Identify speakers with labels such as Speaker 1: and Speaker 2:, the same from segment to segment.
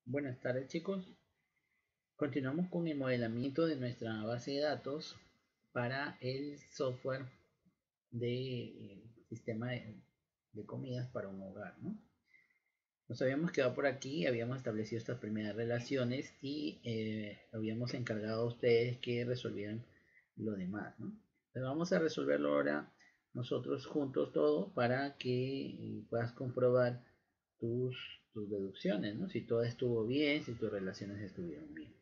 Speaker 1: Buenas tardes, chicos. Continuamos con el modelamiento de nuestra base de datos para el software de sistema de comidas para un hogar, ¿no? Nos habíamos quedado por aquí, habíamos establecido estas primeras relaciones y habíamos encargado a ustedes que resolvieran lo demás, ¿no? Entonces vamos a resolverlo ahora nosotros juntos todo para que puedas comprobar tus, tus deducciones, ¿no? Si todo estuvo bien, si tus relaciones estuvieron bien.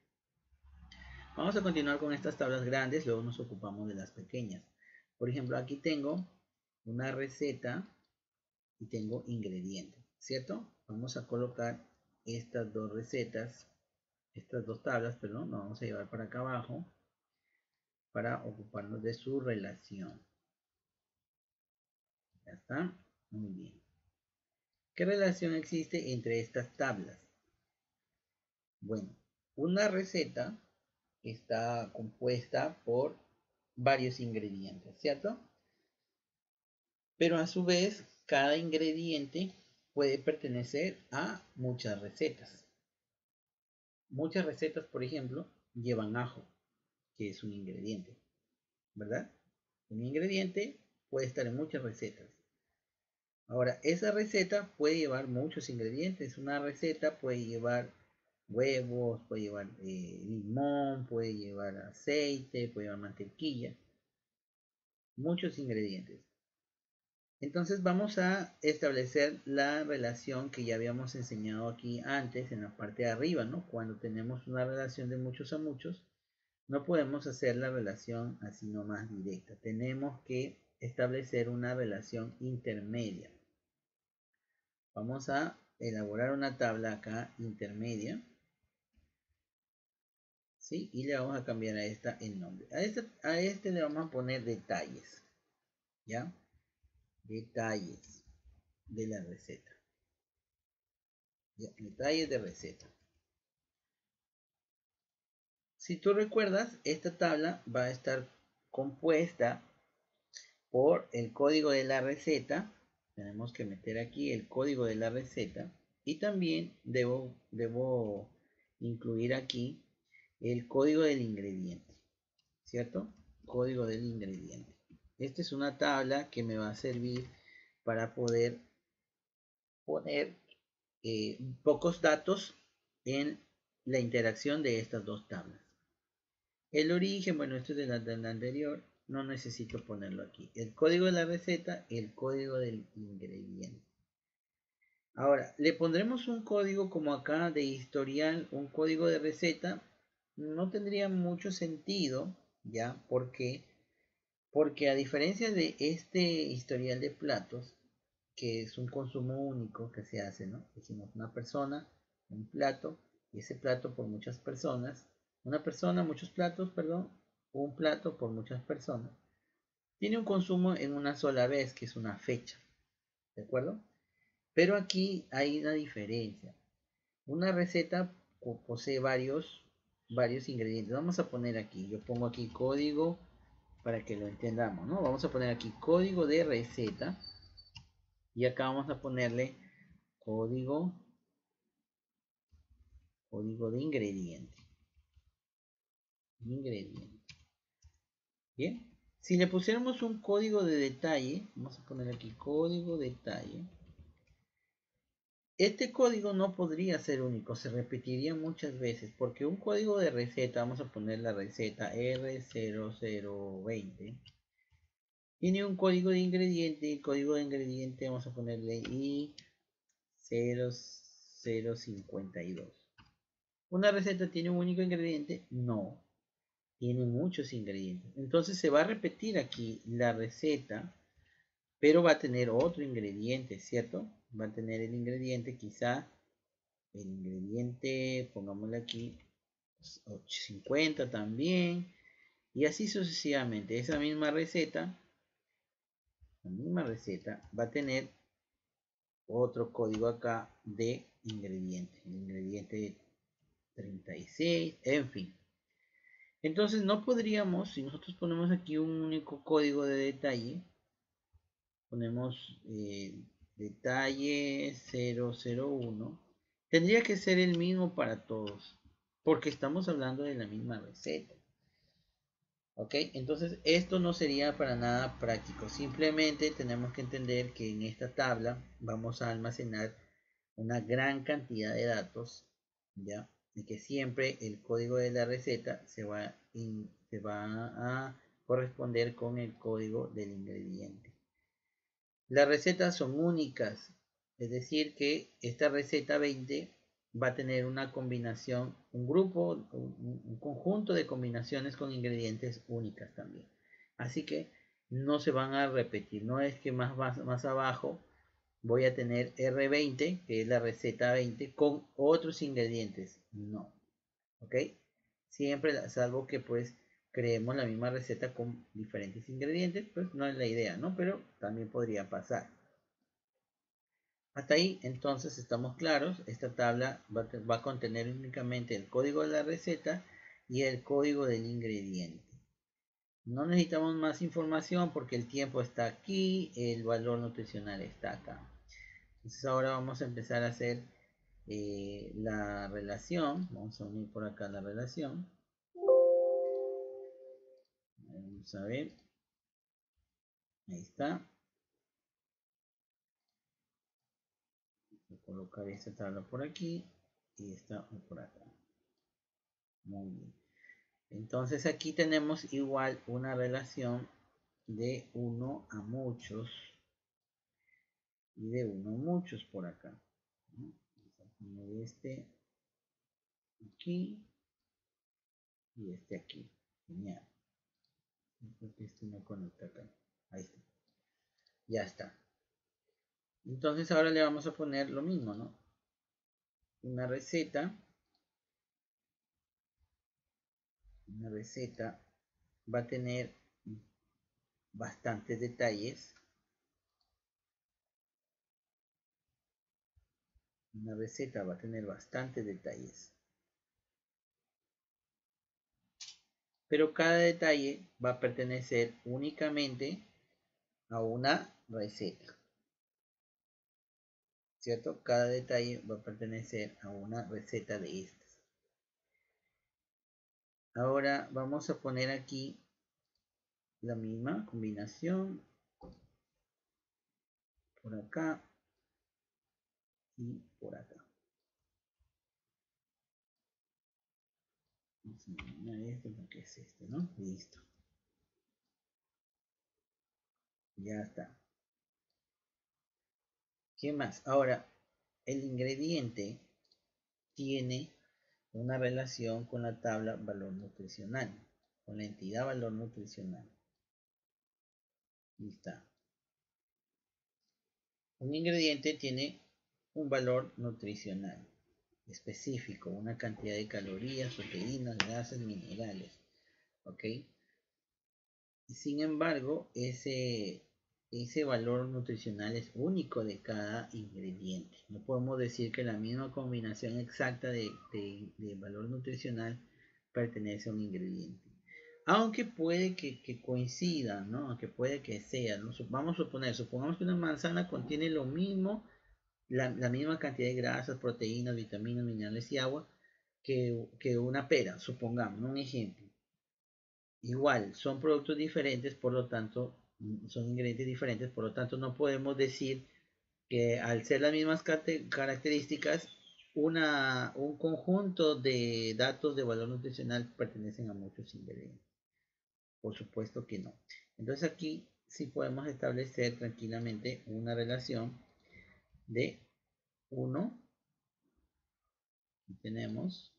Speaker 1: Vamos a continuar con estas tablas grandes, luego nos ocupamos de las pequeñas. Por ejemplo, aquí tengo una receta y tengo ingredientes, ¿cierto? Vamos a colocar estas dos recetas, estas dos tablas, perdón, lo vamos a llevar para acá abajo para ocuparnos de su relación. Ya está, muy bien. ¿Qué relación existe entre estas tablas? Bueno, una receta está compuesta por varios ingredientes, ¿cierto? Pero a su vez, cada ingrediente puede pertenecer a muchas recetas. Muchas recetas, por ejemplo, llevan ajo, que es un ingrediente, ¿verdad? Un ingrediente puede estar en muchas recetas. Ahora, esa receta puede llevar muchos ingredientes. Una receta puede llevar huevos, puede llevar limón, puede llevar aceite, puede llevar mantequilla, muchos ingredientes. Entonces vamos a establecer la relación que ya habíamos enseñado aquí antes en la parte de arriba, ¿no? Cuando tenemos una relación de muchos a muchos, no podemos hacer la relación así nomás directa. Tenemos que establecer una relación intermedia. Vamos a elaborar una tabla acá intermedia, ¿sí? Y le vamos a cambiar a esta el nombre. A este le vamos a poner detalles, ¿ya? Detalles de la receta. ¿Ya? Detalles de receta. Si tú recuerdas, esta tabla va a estar compuesta por el código de la receta. Tenemos que meter aquí el código de la receta. Y también debo incluir aquí el código del ingrediente. ¿Cierto? Código del ingrediente. Esta es una tabla que me va a servir para poder poner pocos datos en la interacción de estas dos tablas. El origen, bueno, esto es de la anterior, no necesito ponerlo aquí. El código de la receta, el código del ingrediente. Ahora, le pondremos un código como acá de historial, un código de receta. No tendría mucho sentido, ¿ya? ¿Por qué? Porque a diferencia de este historial de platos, que es un consumo único que se hace, ¿no? Decimos una persona, un plato, y ese plato por muchas personas, una persona, muchos platos, perdón, un plato por muchas personas, tiene un consumo en una sola vez, que es una fecha, ¿de acuerdo? Pero aquí hay una diferencia. Una receta posee varios ingredientes. Vamos a poner aquí, yo pongo aquí código para que lo entendamos, ¿no? Vamos a poner aquí código de receta y acá vamos a ponerle código de ingrediente. Bien. Si le pusiéramos un código de detalle, vamos a poner aquí código detalle. Este código no podría ser único, se repetiría muchas veces, porque un código de receta, vamos a poner la receta R0020, tiene un código de ingrediente, y el código de ingrediente vamos a ponerle I0052. ¿Una receta tiene un único ingrediente? No, tiene muchos ingredientes. Entonces se va a repetir aquí la receta, pero va a tener otro ingrediente, ¿cierto? Va a tener el ingrediente, quizá el ingrediente, pongámosle aquí 50 también, y así sucesivamente. Esa misma receta, va a tener otro código acá de ingrediente, el ingrediente 36, en fin. Entonces no podríamos, si nosotros ponemos aquí un único código de detalle, ponemos detalle 001, Tendría que ser el mismo para todos, porque estamos hablando de la misma receta. ¿Ok? Entonces esto no sería para nada práctico. Simplemente tenemos que entender que en esta tabla vamos a almacenar una gran cantidad de datos, ¿ya? Y que siempre el código de la receta se va a corresponder con el código del ingrediente. Las recetas son únicas, es decir que esta receta 20 va a tener una combinación, un grupo, un conjunto de combinaciones con ingredientes únicas también. Así que no se van a repetir, no es que más abajo voy a tener R20, que es la receta 20, con otros ingredientes. No, ¿ok? Siempre, salvo que pues creemos la misma receta con diferentes ingredientes, pues no es la idea, ¿no? Pero también podría pasar. Hasta ahí entonces estamos claros. Esta tabla va a contener únicamente el código de la receta y el código del ingrediente. No necesitamos más información porque el tiempo está aquí, el valor nutricional está acá. Entonces ahora vamos a empezar a hacer la relación. Vamos a unir por acá la relación. Vamos a ver. Ahí está. Voy a colocar esta tabla por aquí y esta por acá. Muy bien. Entonces aquí tenemos igual una relación de 1 a muchos y de 1 a muchos por acá. Vamos a poner este aquí y este aquí. Genial. Porque este no conecta acá. Ahí está. Ya está. Entonces ahora le vamos a poner lo mismo, ¿no? Una receta. Una receta va a tener bastantes detalles. Una receta va a tener bastantes detalles. Pero cada detalle va a pertenecer únicamente a una receta. ¿Cierto? Cada detalle va a pertenecer a una receta de estas. Ahora vamos a poner aquí la misma combinación. Por acá y por acá. Vamos a eliminar esto porque es este, ¿no? Listo. Ya está. ¿Qué más? Ahora, el ingrediente tiene una relación con la tabla valor nutricional, con la entidad valor nutricional. Ahí está. Un ingrediente tiene un valor nutricional específico, una cantidad de calorías, proteínas, grasas, minerales. ¿Ok? Sin embargo, ese valor nutricional es único de cada ingrediente. No podemos decir que la misma combinación exacta de valor nutricional pertenece a un ingrediente. Aunque puede que coincidan, ¿no? Aunque puede que sea, ¿no? Vamos a suponer, supongamos que una manzana contiene lo mismo, la misma cantidad de grasas, proteínas, vitaminas, minerales y agua que una pera, supongamos, ¿no? Un ejemplo. Igual, son productos diferentes, por lo tanto, son ingredientes diferentes, por lo tanto, no podemos decir que al ser las mismas características, un conjunto de datos de valor nutricional pertenecen a muchos ingredientes. Por supuesto que no. Entonces aquí sí podemos establecer tranquilamente una relación de 1. Tenemos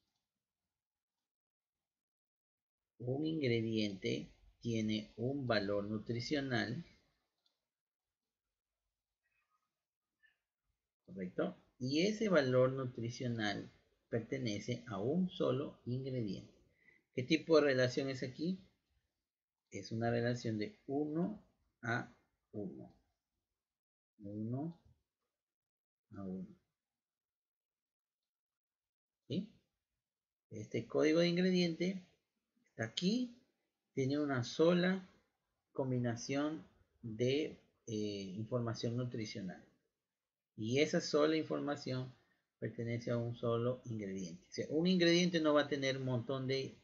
Speaker 1: un ingrediente tiene un valor nutricional, ¿correcto? Y ese valor nutricional pertenece a un solo ingrediente. ¿Qué tipo de relación es aquí? Es una relación de 1 a 1. 1 a 1. ¿Sí? Este código de ingrediente está aquí. Tiene una sola combinación de información nutricional. Y esa sola información pertenece a un solo ingrediente. O sea, un ingrediente no va a tener un montón de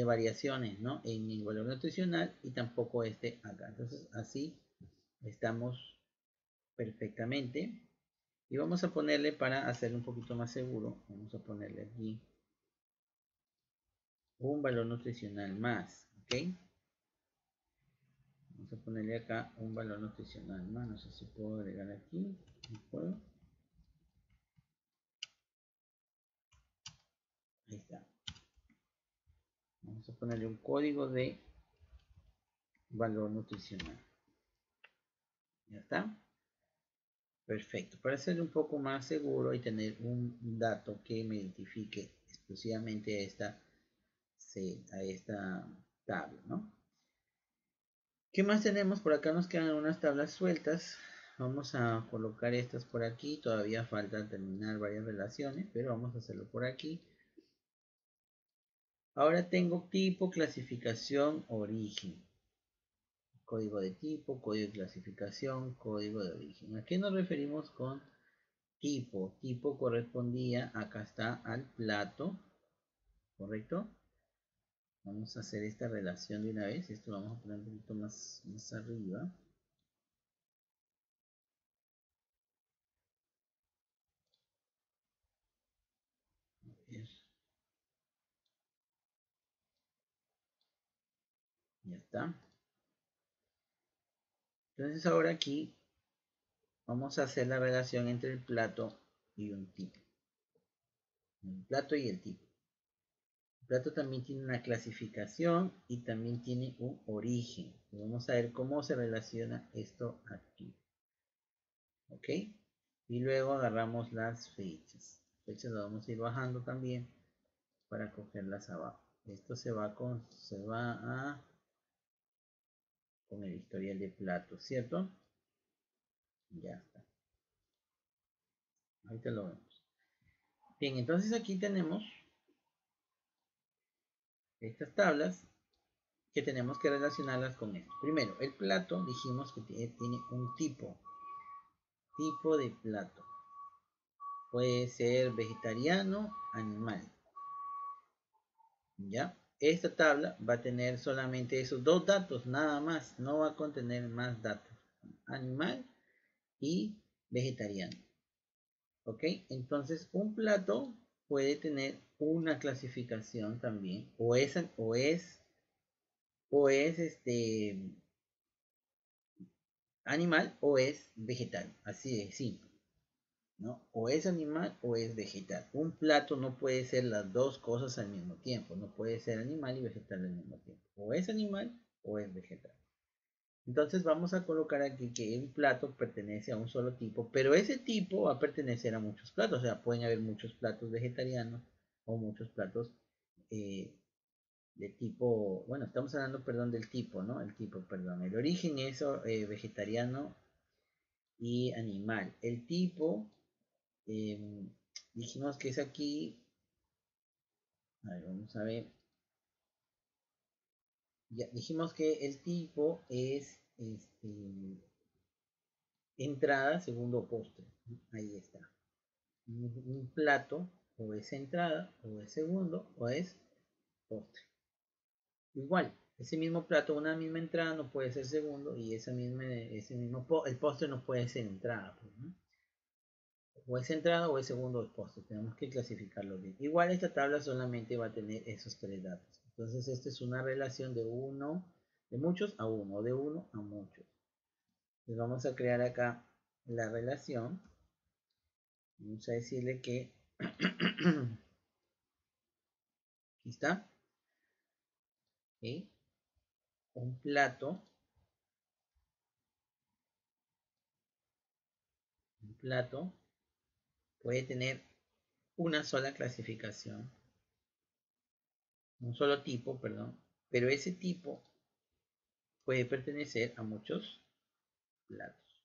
Speaker 1: variaciones, ¿no? En el valor nutricional y tampoco este acá. Entonces, así estamos perfectamente. Y vamos a ponerle, para hacerlo un poquito más seguro, vamos a ponerle aquí un valor nutricional más, ¿ok? Vamos a ponerle acá un valor nutricional más. No sé si puedo agregar aquí. ¿No puedo? Ahí está. Vamos a ponerle un código de valor nutricional. Ya está. Perfecto. Para ser un poco más seguro y tener un dato que me identifique exclusivamente a esta tabla, ¿no? ¿Qué más tenemos? Por acá nos quedan unas tablas sueltas. Vamos a colocar estas por aquí. Todavía falta terminar varias relaciones, pero vamos a hacerlo por aquí. Ahora tengo tipo, clasificación, origen. Código de tipo, código de clasificación, código de origen. ¿A qué nos referimos con tipo? Tipo correspondía, acá está, al plato, ¿correcto? Vamos a hacer esta relación de una vez. Esto lo vamos a poner un poquito más arriba. A ver. Ya está. Entonces ahora aquí vamos a hacer la relación entre el plato y un tipo. El plato y el tipo. El plato también tiene una clasificación y también tiene un origen. Vamos a ver cómo se relaciona esto aquí. ¿Ok? Y luego agarramos las fechas. Las fechas las vamos a ir bajando también para cogerlas abajo. Esto se va con el historial de platos, ¿cierto? Ya está. Ahorita lo vemos. Bien, entonces aquí tenemos estas tablas que tenemos que relacionarlas con esto. Primero, el plato dijimos que tiene un tipo de plato. Puede ser vegetariano, animal. ¿Ya? Esta tabla va a tener solamente esos dos datos, nada más. No va a contener más datos. Animal y vegetariano. ¿Ok? Entonces, un plato puede tener una clasificación también. O es animal o es vegetal. Así de simple. ¿No? O es animal o es vegetal. Un plato no puede ser las dos cosas al mismo tiempo. No puede ser animal y vegetal al mismo tiempo. O es animal o es vegetal. Entonces vamos a colocar aquí que un plato pertenece a un solo tipo, pero ese tipo va a pertenecer a muchos platos. O sea, pueden haber muchos platos vegetarianos o muchos platos de tipo, bueno, estamos hablando, perdón, del tipo, ¿no? El tipo, perdón. El origen es vegetariano y animal. El tipo, dijimos que es aquí, a ver, vamos a ver. Ya dijimos que el tipo es entrada, segundo o postre. Ahí está. Un plato o es entrada, o es segundo, o es postre. Igual, ese mismo plato, una misma entrada no puede ser segundo y el postre no puede ser entrada. Pues, ¿no? O es entrada o es segundo o es postre. Tenemos que clasificarlo bien. Igual esta tabla solamente va a tener esos tres datos. Entonces esta es una relación de muchos a uno, o de uno a muchos. Entonces vamos a crear acá la relación. Vamos a decirle que aquí está. ¿Sí? Un plato puede tener una sola clasificación, un solo tipo, perdón, pero ese tipo puede pertenecer a muchos platos.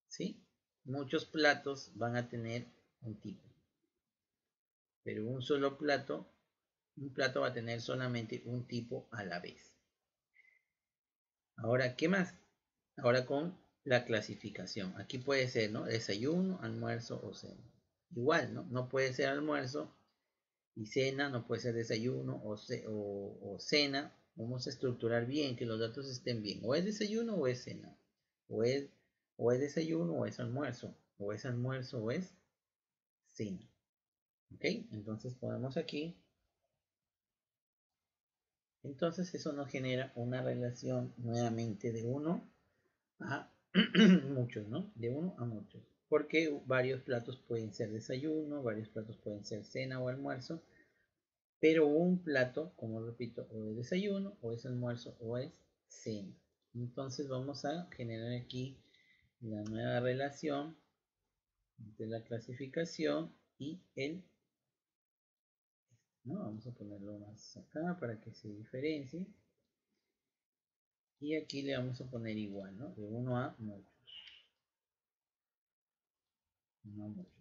Speaker 1: ¿Sí? Muchos platos van a tener un tipo, pero un plato va a tener solamente un tipo a la vez. Ahora, ¿qué más? Ahora con la clasificación. Aquí puede ser, ¿no? Desayuno, almuerzo o cena. Igual, ¿no? No puede ser almuerzo y cena, no puede ser desayuno o cena. Vamos a estructurar bien, que los datos estén bien. O es desayuno o es cena. O es, o es desayuno o es almuerzo. O es almuerzo o es cena. ¿Ok? Entonces ponemos aquí. Entonces eso nos genera una relación nuevamente de 1 a muchos, ¿no? De 1 a muchos. Porque varios platos pueden ser desayuno, varios platos pueden ser cena o almuerzo. Pero un plato, como repito, o es desayuno, o es almuerzo, o es cena. Entonces vamos a generar aquí la nueva relación de la clasificación y el, ¿no? Vamos a ponerlo más acá para que se diferencie. Y aquí le vamos a poner igual, ¿no? De 1 a muchos. 1 a muchos.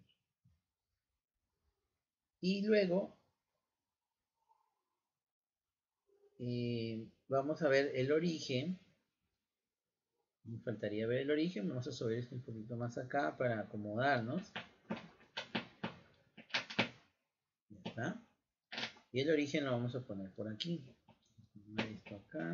Speaker 1: Y luego vamos a ver el origen. Me faltaría ver el origen. Vamos a subir esto un poquito más acá para acomodarnos. Ya está. Y el origen lo vamos a poner por aquí. Esto acá.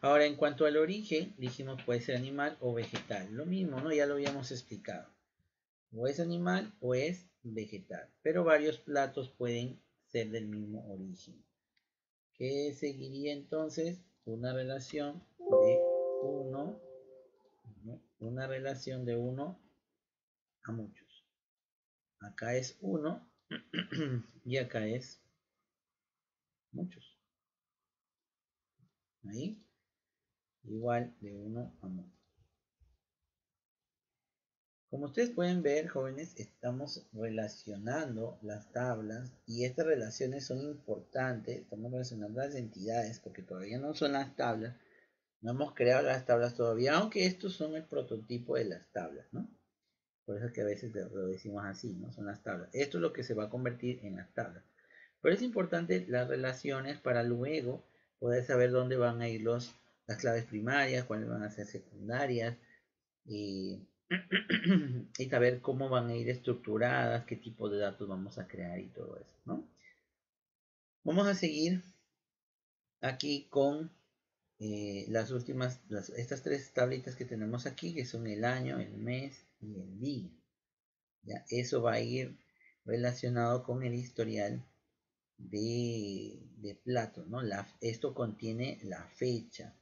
Speaker 1: Ahora, en cuanto al origen, dijimos puede ser animal o vegetal. Lo mismo, ¿no? Ya lo habíamos explicado. O es animal o es vegetal. Pero varios platos pueden ser del mismo origen. ¿Qué seguiría entonces? Una relación de 1, ¿no? Una relación de 1 a muchos. Acá es 1 y acá es muchos. Ahí, igual de 1 a muchos. Como ustedes pueden ver, jóvenes, estamos relacionando las tablas y estas relaciones son importantes. Estamos relacionando las entidades porque todavía no son las tablas. No hemos creado las tablas todavía, aunque estos son el prototipo de las tablas, ¿no? Por eso es que a veces lo decimos así, ¿no? Son las tablas. Esto es lo que se va a convertir en las tablas. Pero es importante las relaciones para luego poder saber dónde van a ir las claves primarias, cuáles van a ser secundarias, y saber cómo van a ir estructuradas, qué tipo de datos vamos a crear y todo eso, ¿no? Vamos a seguir aquí con las últimas, estas tres tablitas que tenemos aquí, que son el año, el mes y el día. ¿Ya? Eso va a ir relacionado con el historial de platos, ¿no? Esto contiene la fecha.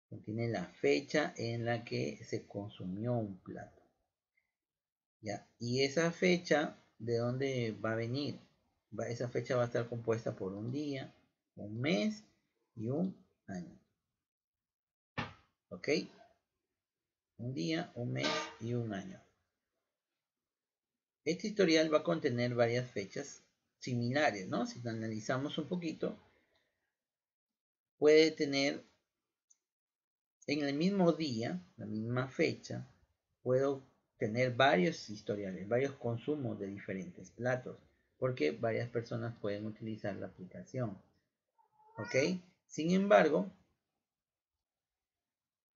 Speaker 1: Contiene la fecha en la que se consumió un plato. ¿Ya? Y esa fecha, ¿de dónde va a venir? Esa fecha va a estar compuesta por un día, un mes y un año. ¿Ok? Un día, un mes y un año. Este historial va a contener varias fechas similares, ¿no? Si lo analizamos un poquito, puede tener en el mismo día, la misma fecha, puedo tener varios historiales, varios consumos de diferentes platos, porque varias personas pueden utilizar la aplicación. ¿Ok? Sin embargo,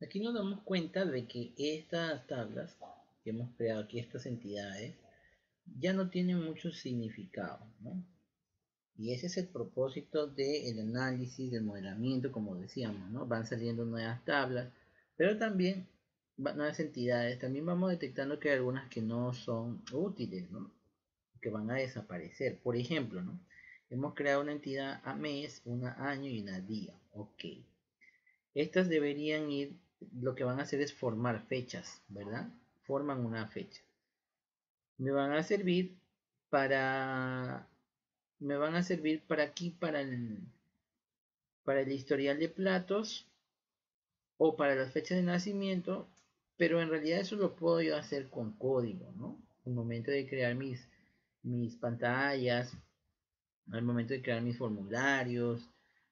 Speaker 1: aquí nos damos cuenta de que estas tablas que hemos creado aquí, estas entidades, ya no tienen mucho significado, ¿no? Y ese es el propósito del análisis, del modelamiento, como decíamos, ¿no? Van saliendo nuevas tablas, pero también nuevas entidades. También vamos detectando que hay algunas que no son útiles, ¿no? Que van a desaparecer. Por ejemplo, ¿no? Hemos creado una entidad a mes, una año y una día. Ok. Estas deberían ir, lo que van a hacer es formar fechas, ¿verdad? Forman una fecha. Me van a servir para aquí, para el historial de platos o para las fechas de nacimiento, pero en realidad eso lo puedo yo hacer con código, ¿no? Al momento de crear mis pantallas, al momento de crear mis formularios,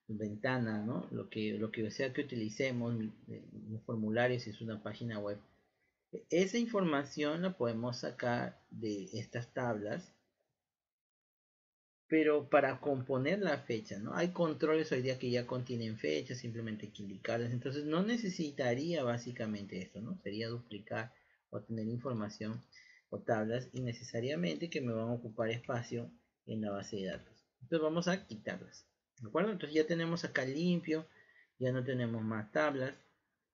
Speaker 1: ventanas, ¿no? Lo que sea que utilicemos, mis formularios, si es una página web. Esa información la podemos sacar de estas tablas pero para componer la fecha, ¿no? Hay controles hoy día que ya contienen fechas, simplemente hay que indicarlas, entonces no necesitaría básicamente esto, ¿no? Sería duplicar o tener información o tablas innecesariamente que me van a ocupar espacio en la base de datos. Entonces vamos a quitarlas, ¿de acuerdo? Entonces ya tenemos acá limpio, ya no tenemos más tablas,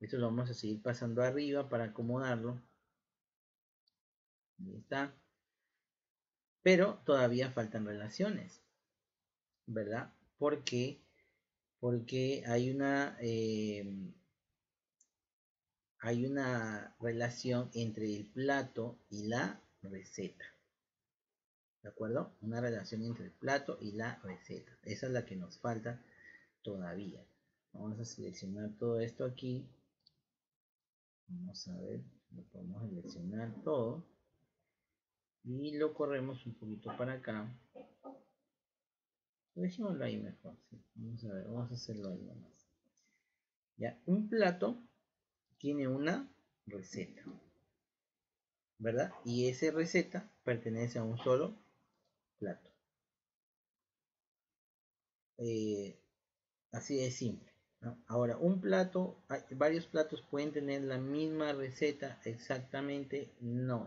Speaker 1: esto lo vamos a seguir pasando arriba para acomodarlo. Ahí está. Pero todavía faltan relaciones, ¿verdad? ¿Por qué? Porque hay una relación entre el plato y la receta, ¿de acuerdo? Una relación entre el plato y la receta. Esa es la que nos falta todavía. Vamos a seleccionar todo esto aquí. Vamos a ver, lo podemos seleccionar todo. Y lo corremos un poquito para acá. Dejémoslo ahí mejor. ¿Sí? Vamos a ver, vamos a hacerlo ahí nomás. Ya, un plato tiene una receta, ¿verdad? Y esa receta pertenece a un solo plato. Eh, Así de simple, ¿no? Ahora, un plato, varios platos pueden tener la misma receta exactamente, no.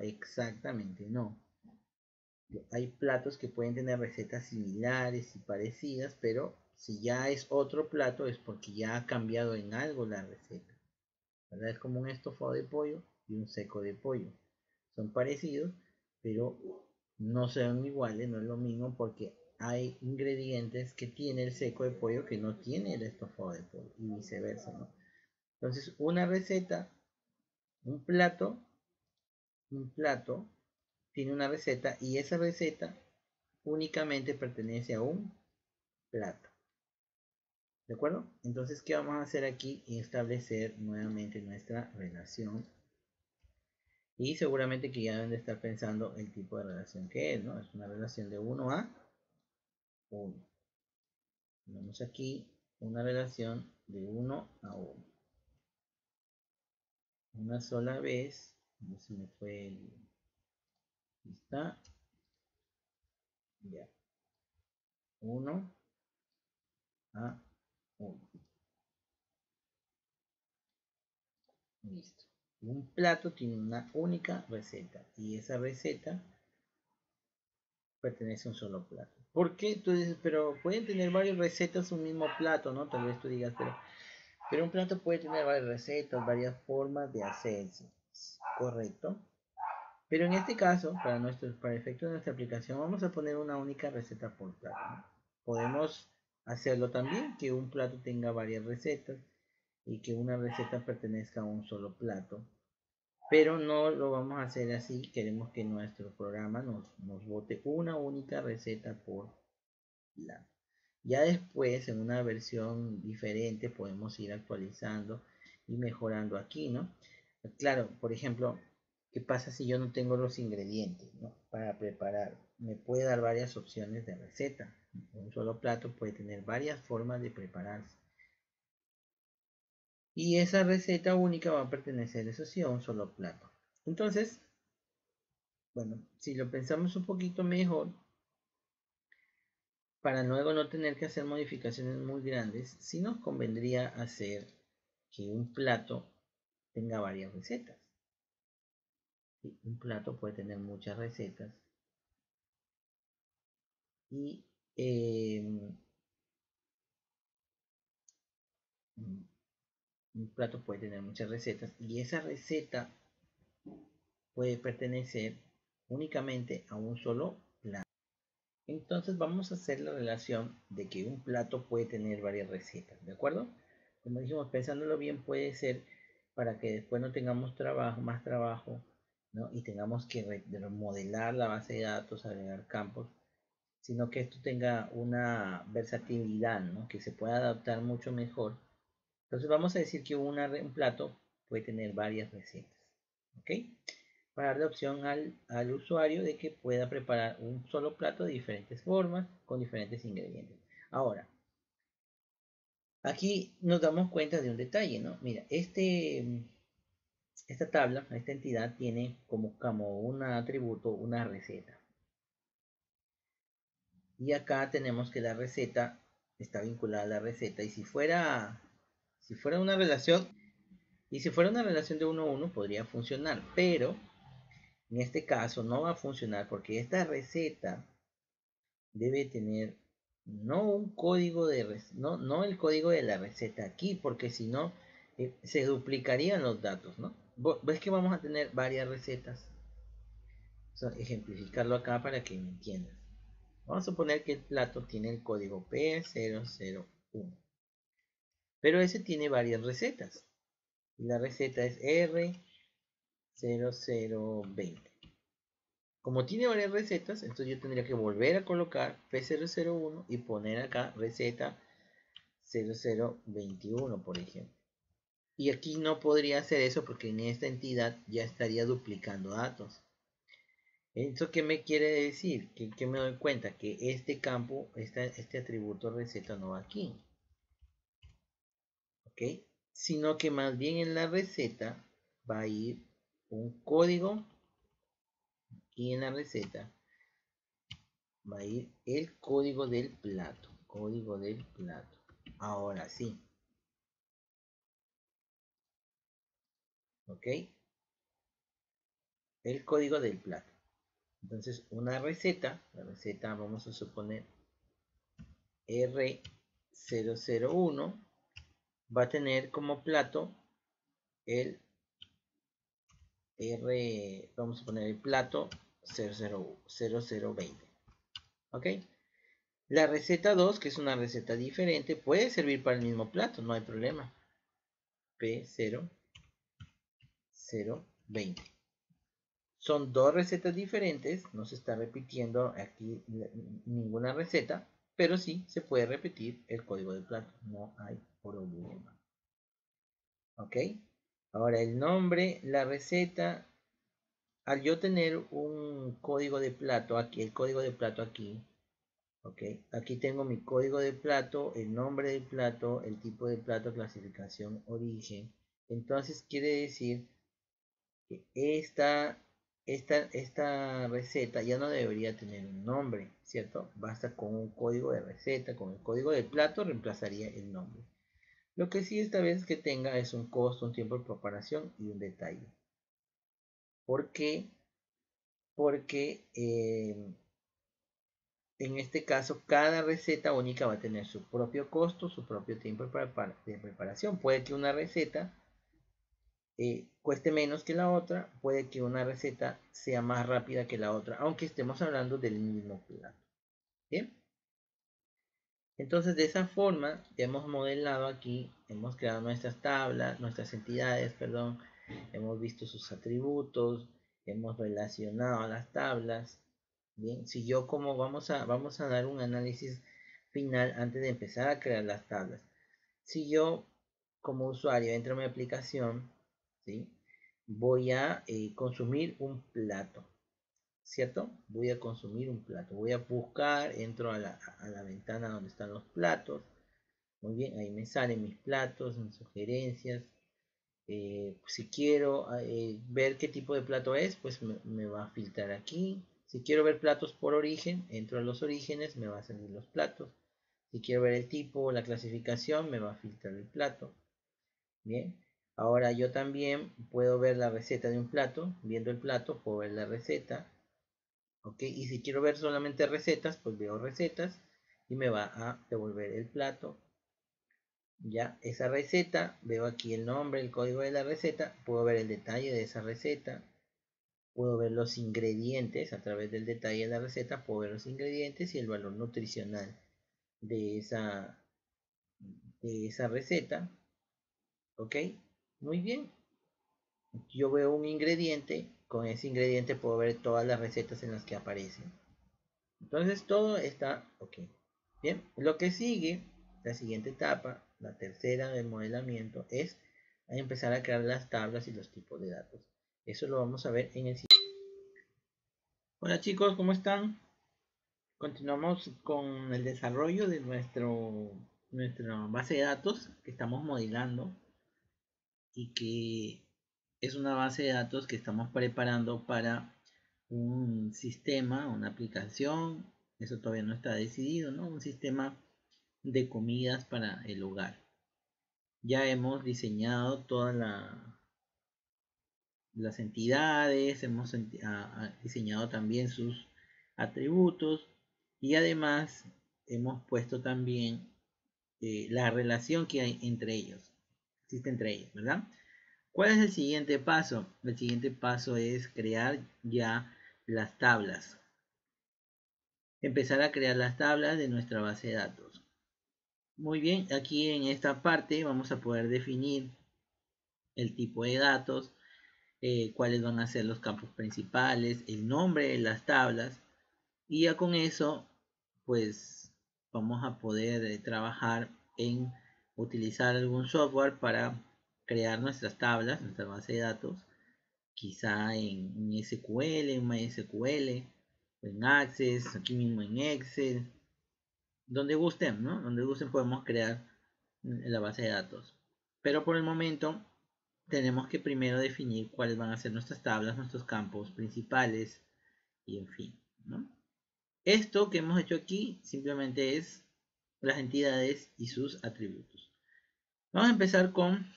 Speaker 1: Hay platos que pueden tener recetas similares y parecidas, pero si ya es otro plato es porque ya ha cambiado en algo la receta, ¿verdad? Es como un estofado de pollo y un seco de pollo. Son parecidos, pero no son iguales, no es lo mismo porque hay ingredientes que tiene el seco de pollo que no tiene el estofado de pollo y viceversa, ¿no? Entonces, una receta, un plato, un plato tiene una receta y esa receta únicamente pertenece a un plato. ¿De acuerdo? Entonces, ¿qué vamos a hacer aquí? Establecer nuevamente nuestra relación. Y seguramente que ya deben de estar pensando el tipo de relación que es, ¿no? Es una relación de 1 a 1. Tenemos aquí una relación de 1 a 1. Una sola vez. No se me fue el... Aquí está. Ya. 1 a 1. Listo. Un plato tiene una única receta. Y esa receta pertenece a un solo plato. ¿Por qué? Tú dices, pero pueden tener varias recetas un mismo plato, ¿no? Tal vez tú digas, pero un plato puede tener varias recetas, varias formas de hacerse. Correcto. Pero en este caso, para efectos de nuestra aplicación, vamos a poner una única receta por plato, ¿no? Podemos hacerlo también, que un plato tenga varias recetas y que una receta pertenezca a un solo plato. Pero no lo vamos a hacer así, queremos que nuestro programa nos bote una única receta por plato. Ya después, en una versión diferente, podemos ir actualizando y mejorando aquí, ¿no? Claro, por ejemplo, ¿qué pasa si yo no tengo los ingredientes, ¿no? Para preparar? Me puede dar varias opciones de receta. Un solo plato puede tener varias formas de prepararse. Y esa receta única va a pertenecer, eso sí, a un solo plato. Entonces, bueno, si lo pensamos un poquito mejor, para luego no tener que hacer modificaciones muy grandes, sí nos convendría hacer que un plato tenga varias recetas. Un plato puede tener muchas recetas y un plato puede tener muchas recetas y esa receta puede pertenecer únicamente a un solo plato. Entonces vamos a hacer la relación de que un plato puede tener varias recetas, ¿de acuerdo? Como dijimos, pensándolo bien, puede ser para que después no tengamos más trabajo, ¿no? Y tengamos que remodelar la base de datos, agregar campos, sino que esto tenga una versatilidad, ¿no? Que se pueda adaptar mucho mejor. Entonces vamos a decir que un plato puede tener varias recetas, ¿ok? Para darle opción al usuario de que pueda preparar un solo plato de diferentes formas, con diferentes ingredientes. Ahora, aquí nos damos cuenta de un detalle, ¿no? Mira, esta tabla, esta entidad tiene como un atributo una receta. Y acá tenemos que la receta está vinculada a la receta. Y si fuera una relación, de 1 a 1 podría funcionar, pero en este caso no va a funcionar porque esta receta debe tener no un código no el código de la receta aquí, porque si no se duplicarían los datos, ¿no? Ves que vamos a tener varias recetas. Ejemplificarlo acá para que me entiendas. Vamos a suponer que el plato tiene el código P001, pero ese tiene varias recetas. Y la receta es R0020. Como tiene varias recetas, entonces yo tendría que volver a colocar P001 y poner acá receta 0021, por ejemplo. Y aquí no podría hacer eso porque en esta entidad ya estaría duplicando datos. ¿Eso qué me quiere decir? Que me doy cuenta que este campo, este atributo receta no va aquí. ¿Ok? Sino que más bien en la receta va a ir un código y en la receta va a ir el código del plato. Código del plato. Ahora sí. ¿Ok? El código del plato. Entonces, una receta, la receta vamos a suponer R001, va a tener como plato el vamos a poner el plato 0020. ¿Ok? La receta 2, que es una receta diferente, puede servir para el mismo plato, no hay problema. P0020. Son dos recetas diferentes, no se está repitiendo aquí ninguna receta, pero sí se puede repetir el código del plato, no hay problema. ¿Ok? Ahora el nombre, la receta, al yo tener un código de plato aquí, el código de plato aquí, ¿ok? Aquí tengo mi código de plato, el nombre del plato, el tipo de plato, clasificación, origen. Entonces quiere decir que esta receta ya no debería tener un nombre, ¿cierto? Basta con un código de receta, con el código del plato reemplazaría el nombre. Lo que sí esta vez que tenga es un costo, un tiempo de preparación y un detalle. ¿Por qué? Porque en este caso cada receta única va a tener su propio costo, su propio tiempo de preparación. Puede que una receta cueste menos que la otra, puede que una receta sea más rápida que la otra, aunque estemos hablando del mismo plato. ¿Bien? Entonces de esa forma ya hemos modelado aquí, hemos creado nuestras tablas, nuestras entidades, perdón, hemos visto sus atributos, hemos relacionado las tablas. Bien, si yo como vamos a dar un análisis final antes de empezar a crear las tablas. Si yo como usuario entro a mi aplicación, ¿sí? Voy a consumir un plato, ¿cierto? Voy a consumir un plato, voy a buscar, entro a la ventana donde están los platos. Muy bien, ahí me salen mis platos, mis sugerencias. Si quiero ver qué tipo de plato es, pues me va a filtrar aquí. Si quiero ver platos por origen, entro a los orígenes, me va a salir los platos. Si quiero ver el tipo o la clasificación, me va a filtrar el plato. Bien, ahora yo también puedo ver la receta de un plato. Viendo el plato, puedo ver la receta. Ok, y si quiero ver solamente recetas, pues veo recetas y me va a devolver el plato. Ya, esa receta, veo aquí el nombre, el código de la receta, puedo ver el detalle de esa receta, puedo ver los ingredientes a través del detalle de la receta, puedo ver los ingredientes y el valor nutricional de esa receta. Ok, muy bien. Yo veo un ingrediente, con ese ingrediente puedo ver todas las recetas en las que aparecen. Entonces todo está ok. Bien, lo que sigue, la siguiente etapa, la tercera del modelamiento, es empezar a crear las tablas y los tipos de datos. Eso lo vamos a ver en el siguiente. Hola chicos, ¿cómo están? Continuamos con el desarrollo de nuestra base de datos que estamos modelando y que es una base de datos que estamos preparando para un sistema, una aplicación eso todavía no está decidido, ¿no? Un sistema de comidas para el hogar. Ya hemos diseñado todas las entidades, hemos diseñado también sus atributos y además hemos puesto también la relación que hay entre ellos, existe entre ellos, ¿verdad? ¿Cuál es el siguiente paso? El siguiente paso es crear ya las tablas. Empezar a crear las tablas de nuestra base de datos. Muy bien, aquí en esta parte vamos a poder definir el tipo de datos, cuáles van a ser los campos principales, el nombre de las tablas, y ya con eso pues vamos a poder trabajar en utilizar algún software para crear nuestras tablas, nuestra base de datos, quizá en SQL, en MySQL, en Access, aquí mismo en Excel, donde gusten, ¿no? Donde gusten podemos crear la base de datos. Pero por el momento tenemos que primero definir cuáles van a ser nuestras tablas, nuestros campos principales y en fin, ¿no? Esto que hemos hecho aquí simplemente es las entidades y sus atributos. Vamos a empezar con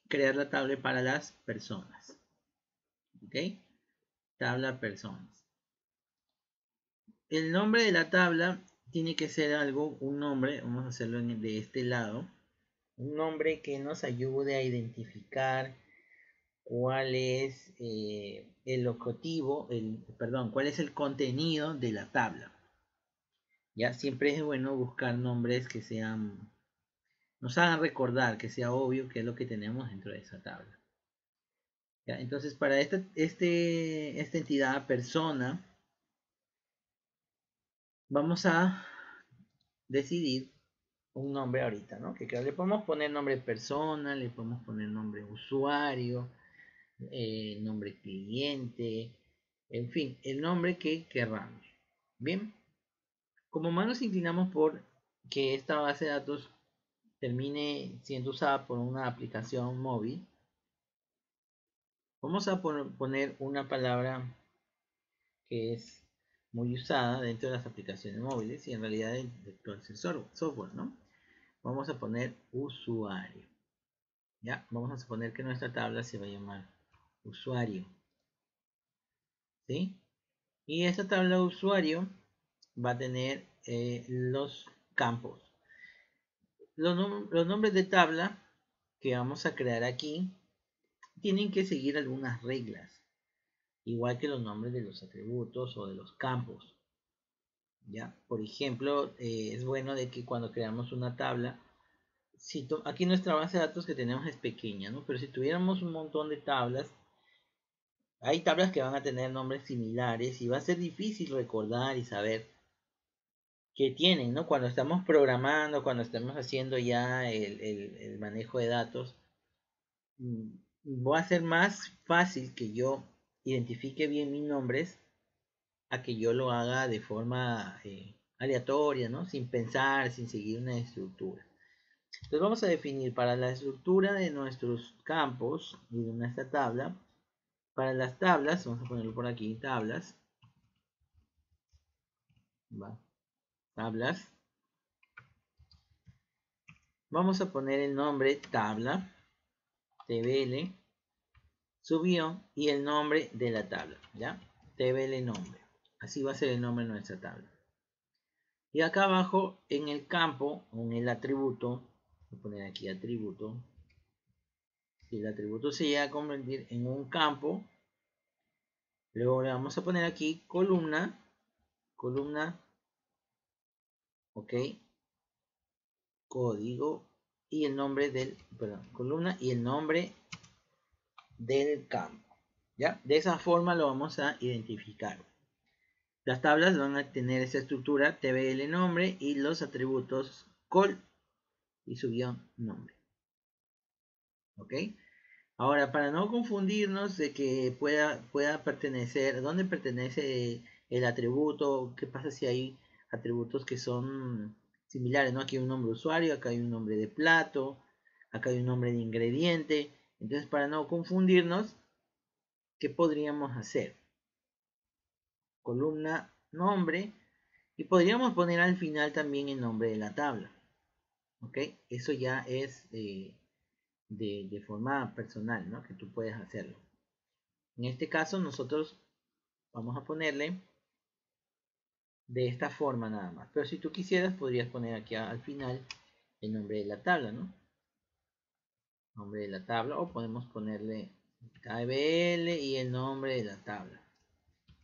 Speaker 1: crear la tabla para las personas. ¿Ok? Tabla personas. El nombre de la tabla tiene que ser algo, un nombre, vamos a hacerlo de este lado, un nombre que nos ayude a identificar cuál es el objetivo, cuál es el contenido de la tabla. Ya siempre es bueno buscar nombres que nos hagan recordar, que sea obvio qué es lo que tenemos dentro de esa tabla. ¿Ya? Entonces para esta entidad persona, vamos a decidir un nombre ahorita, ¿no? Que le podemos poner nombre persona, le podemos poner nombre usuario, nombre cliente, en fin, el nombre que querramos. Bien, como más nos inclinamos por que esta base de datos termine siendo usada por una aplicación móvil, vamos a poner una palabra que es muy usada dentro de las aplicaciones móviles y en realidad dentro del software, ¿no? Vamos a poner usuario. Ya, vamos a suponer que nuestra tabla se va a llamar usuario. ¿Sí? Y esta tabla de usuario va a tener los campos. Los nombres de tabla que vamos a crear aquí tienen que seguir algunas reglas, igual que los nombres de los atributos o de los campos. ¿Ya? Por ejemplo, es bueno de que cuando creamos una tabla, aquí nuestra base de datos que tenemos es pequeña, ¿no? Pero si tuviéramos un montón de tablas, hay tablas que van a tener nombres similares y va a ser difícil recordar y saber qué tienen, ¿no? Cuando estamos programando, cuando estamos haciendo ya el manejo de datos, va a ser más fácil que yo identifique bien mis nombres a que yo lo haga de forma aleatoria, ¿no? Sin pensar, sin seguir una estructura. Entonces vamos a definir para la estructura de nuestros campos y de nuestra tabla. Para las tablas, vamos a ponerlo por aquí, tablas. ¿Va? Tablas. Vamos a poner el nombre tabla, tbl, subió y el nombre de la tabla, ¿ya? tbl nombre. Así va a ser el nombre de nuestra tabla. Y acá abajo en el campo, en el atributo, voy a poner aquí atributo. Si el atributo se llega a convertir en un campo, luego le vamos a poner aquí columna, ok, código y el nombre columna y el nombre del campo. ¿Ya? De esa forma lo vamos a identificar. Las tablas van a tener esa estructura tbl nombre y los atributos col y su guión nombre. ¿Ok? Ahora, para no confundirnos de que pueda pertenecer, ¿dónde pertenece el atributo? ¿Qué pasa si hay atributos que son similares? ¿No? Aquí hay un nombre de usuario, acá hay un nombre de plato, acá hay un nombre de ingrediente. Entonces, para no confundirnos, ¿qué podríamos hacer? Columna nombre Y podríamos poner al final también el nombre de la tabla. ¿Ok? Eso ya es de forma personal, ¿no? Que tú puedes hacerlo. En este caso nosotros vamos a ponerle de esta forma nada más. Pero si tú quisieras podrías poner aquí al final el nombre de la tabla, ¿no? Nombre de la tabla, o podemos ponerle KBL y el nombre de la tabla,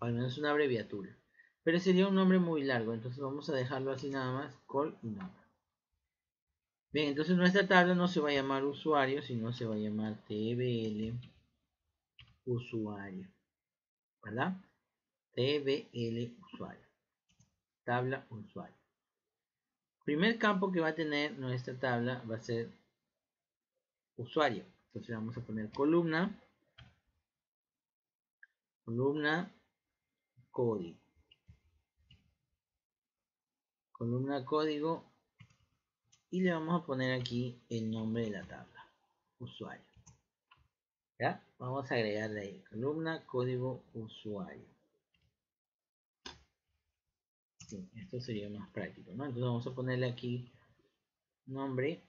Speaker 1: o al menos una abreviatura, pero sería un nombre muy largo, entonces vamos a dejarlo así nada más, call y nombre. Bien, entonces nuestra tabla no se va a llamar usuario, sino se va a llamar TBL usuario, ¿verdad? TBL usuario, tabla usuario. Primer campo que va a tener nuestra tabla va a ser usuario, entonces vamos a poner columna código, columna código, y le vamos a poner aquí el nombre de la tabla, usuario. ¿Ya? Vamos a agregarle ahí, columna código usuario. Sí, esto sería más práctico, ¿no? Entonces vamos a ponerle aquí nombre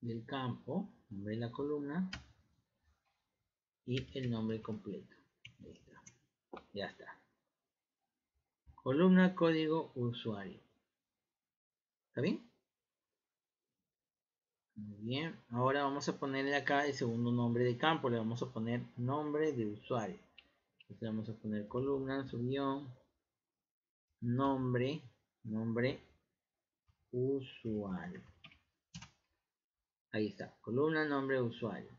Speaker 1: del campo, nombre de la columna y el nombre completo. Ahí está. Ya está. Columna código usuario. ¿Está bien? Muy bien. Ahora vamos a ponerle acá el segundo nombre de campo. Le vamos a poner nombre de usuario. Entonces vamos a poner columna, subguión, nombre usuario. Ahí está, columna nombre usuario.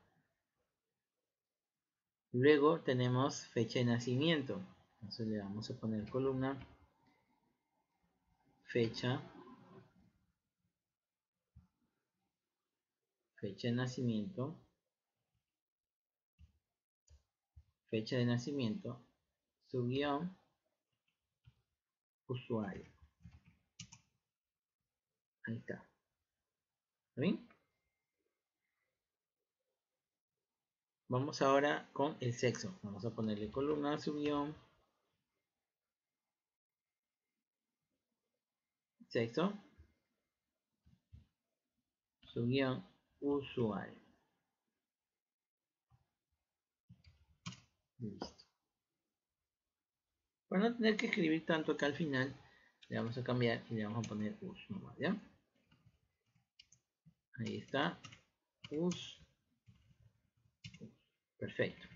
Speaker 1: Luego tenemos fecha de nacimiento. Entonces le vamos a poner columna fecha de nacimiento, subguión usuario. Ahí está. ¿Está bien? Vamos ahora con el sexo. Vamos a ponerle columna, subguión, sexo, subguión, usuario. Listo. Para no tener que escribir tanto acá al final, le vamos a cambiar y le vamos a poner us nomás, ¿ya? Ahí está. Us. Perfecto.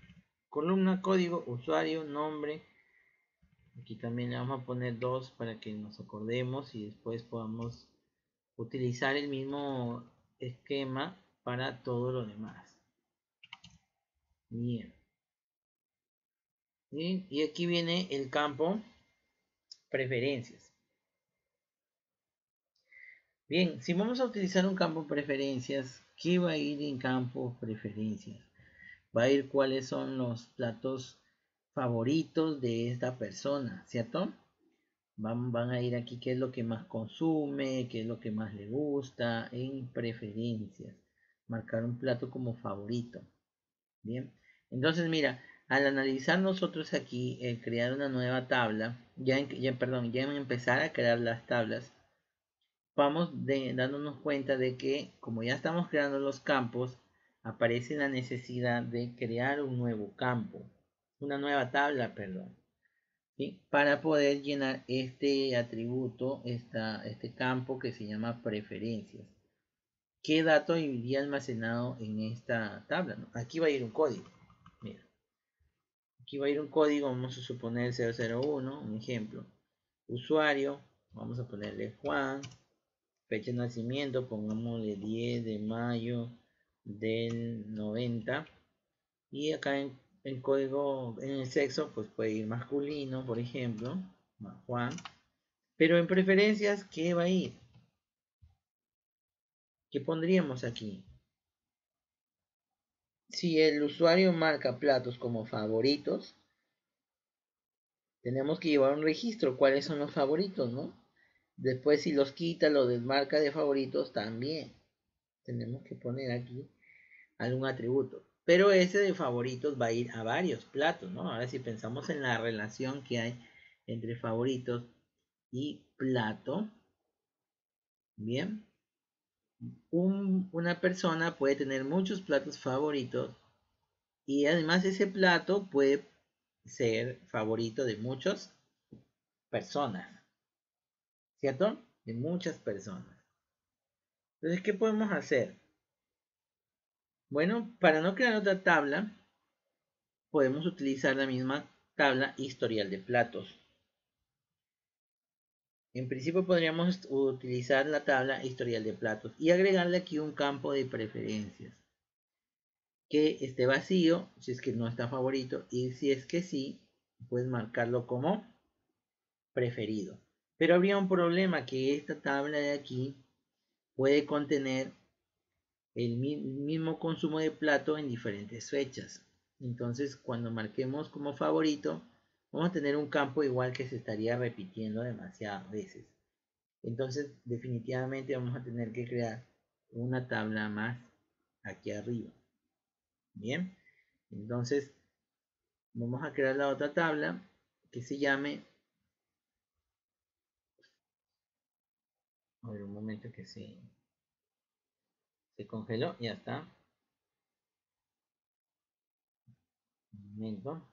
Speaker 1: Columna, código, usuario, nombre. Aquí también le vamos a poner 2 para que nos acordemos y después podamos utilizar el mismo esquema para todo lo demás. Bien. Bien. Y aquí viene el campo preferencias. Bien, si vamos a utilizar un campo preferencias, ¿qué va a ir en campo preferencias? Va a ir cuáles son los platos favoritos de esta persona, ¿cierto? Van a ir aquí qué es lo que más consume, qué es lo que más le gusta, en preferencias. Marcar un plato como favorito. Bien, entonces mira, al analizar nosotros aquí, crear una nueva tabla, ya en empezar a crear las tablas, vamos dándonos cuenta de que como ya estamos creando los campos, aparece la necesidad de crear un nuevo campo, una nueva tabla, perdón, ¿sí? Para poder llenar este atributo, este campo que se llama preferencias. ¿Qué dato iría almacenado en esta tabla? ¿No? Aquí va a ir un código. Mira, aquí va a ir un código, vamos a suponer 001, un ejemplo. Usuario, vamos a ponerle Juan. Fecha de nacimiento, pongámosle 10 de mayo del 90. Y acá en código, en el sexo, pues puede ir masculino, por ejemplo, Juan. Pero en preferencias, ¿qué va a ir? ¿Qué pondríamos aquí? Si el usuario marca platos como favoritos, tenemos que llevar un registro, cuáles son los favoritos, ¿no? Después si los quita, lo desmarca de favoritos, también tenemos que poner aquí algún atributo. Pero ese de favoritos va a ir a varios platos, ¿no? Ahora si pensamos en la relación que hay entre favoritos y plato. Bien. Una persona puede tener muchos platos favoritos y además ese plato puede ser favorito de muchas personas, ¿cierto? De muchas personas. Entonces, ¿qué podemos hacer? Bueno, para no crear otra tabla, podemos utilizar la misma tabla historial de platos. En principio podríamos utilizar la tabla historial de platos y agregarle aquí un campo de preferencias que esté vacío si es que no está favorito y si es que sí, puedes marcarlo como preferido. Pero habría un problema que esta tabla de aquí puede contener el mismo consumo de plato en diferentes fechas. Entonces, cuando marquemos como favorito, vamos a tener un campo igual que se estaría repitiendo demasiadas veces. Entonces, definitivamente vamos a tener que crear una tabla más aquí arriba. Bien, entonces vamos a crear la otra tabla que se llame, a ver un momento que se congeló, ya está. Un momento.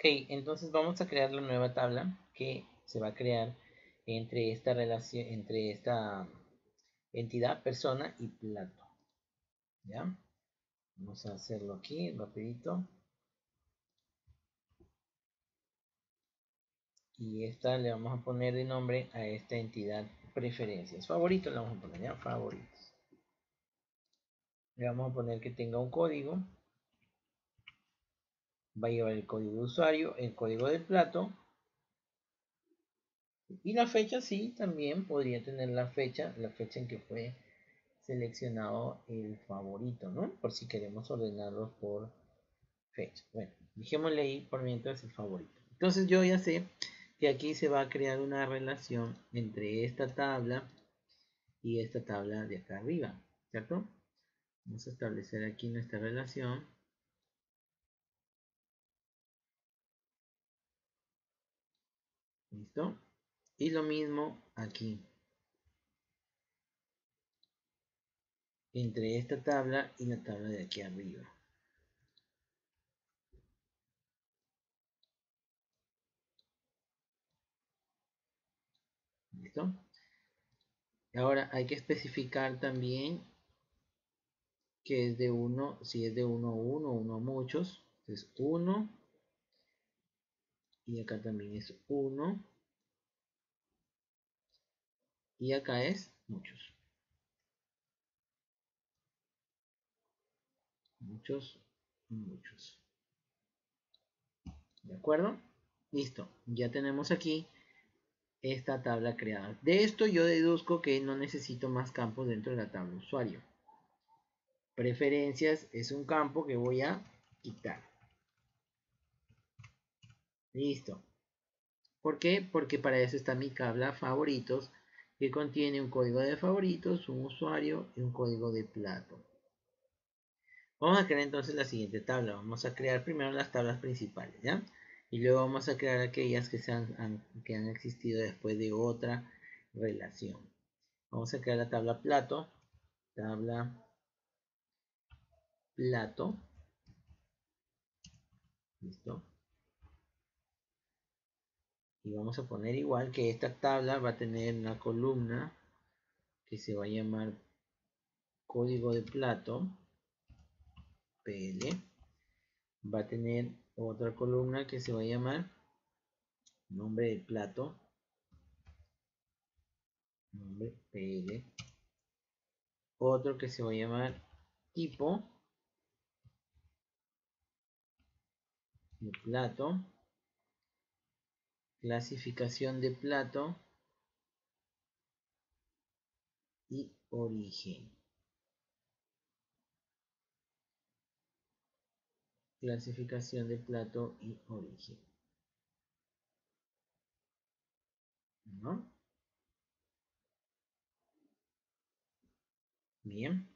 Speaker 1: Ok, entonces vamos a crear la nueva tabla que se va a crear entre esta relación, entre esta entidad, persona y plato. ¿Ya? Vamos a hacerlo aquí rapidito. Y esta le vamos a poner de nombre a esta entidad preferencias. Favoritos le vamos a poner, ¿ya? Favoritos. Le vamos a poner que tenga un código. Va a llevar el código de usuario, el código del plato. Y la fecha, sí, también podría tener la fecha en que fue seleccionado el favorito, ¿no? Por si queremos ordenarlos por fecha. Bueno, dejémosle ahí por mientras el favorito. Entonces yo ya sé que aquí se va a crear una relación entre esta tabla y esta tabla de acá arriba, ¿cierto? Vamos a establecer aquí nuestra relación. ¿Listo? Y lo mismo aquí. Entre esta tabla y la tabla de aquí arriba. ¿Listo? Ahora hay que especificar también que es de 1, si es de 1 a 1, 1 a muchos, es 1. Y acá también es 1. Y acá es muchos. Muchos, muchos. ¿De acuerdo? Listo. Ya tenemos aquí esta tabla creada. De esto yo deduzco que no necesito más campos dentro de la tabla usuario. Preferencias es un campo que voy a quitar. Listo. ¿Por qué? Porque para eso está mi tabla favoritos, que contiene un código de favoritos, un usuario y un código de plato. Vamos a crear entonces la siguiente tabla. Vamos a crear primero las tablas principales, ¿ya? Y luego vamos a crear aquellas que han existido después de otra relación. Vamos a crear la tabla plato. Tabla plato. Listo. Y vamos a poner igual que esta tabla va a tener una columna que se va a llamar código de plato. PL. Va a tener otra columna que se va a llamar nombre del plato. nombre PL. Otro que se va a llamar tipo de plato, clasificación de plato y origen. Clasificación de plato y origen. ¿No? Bien.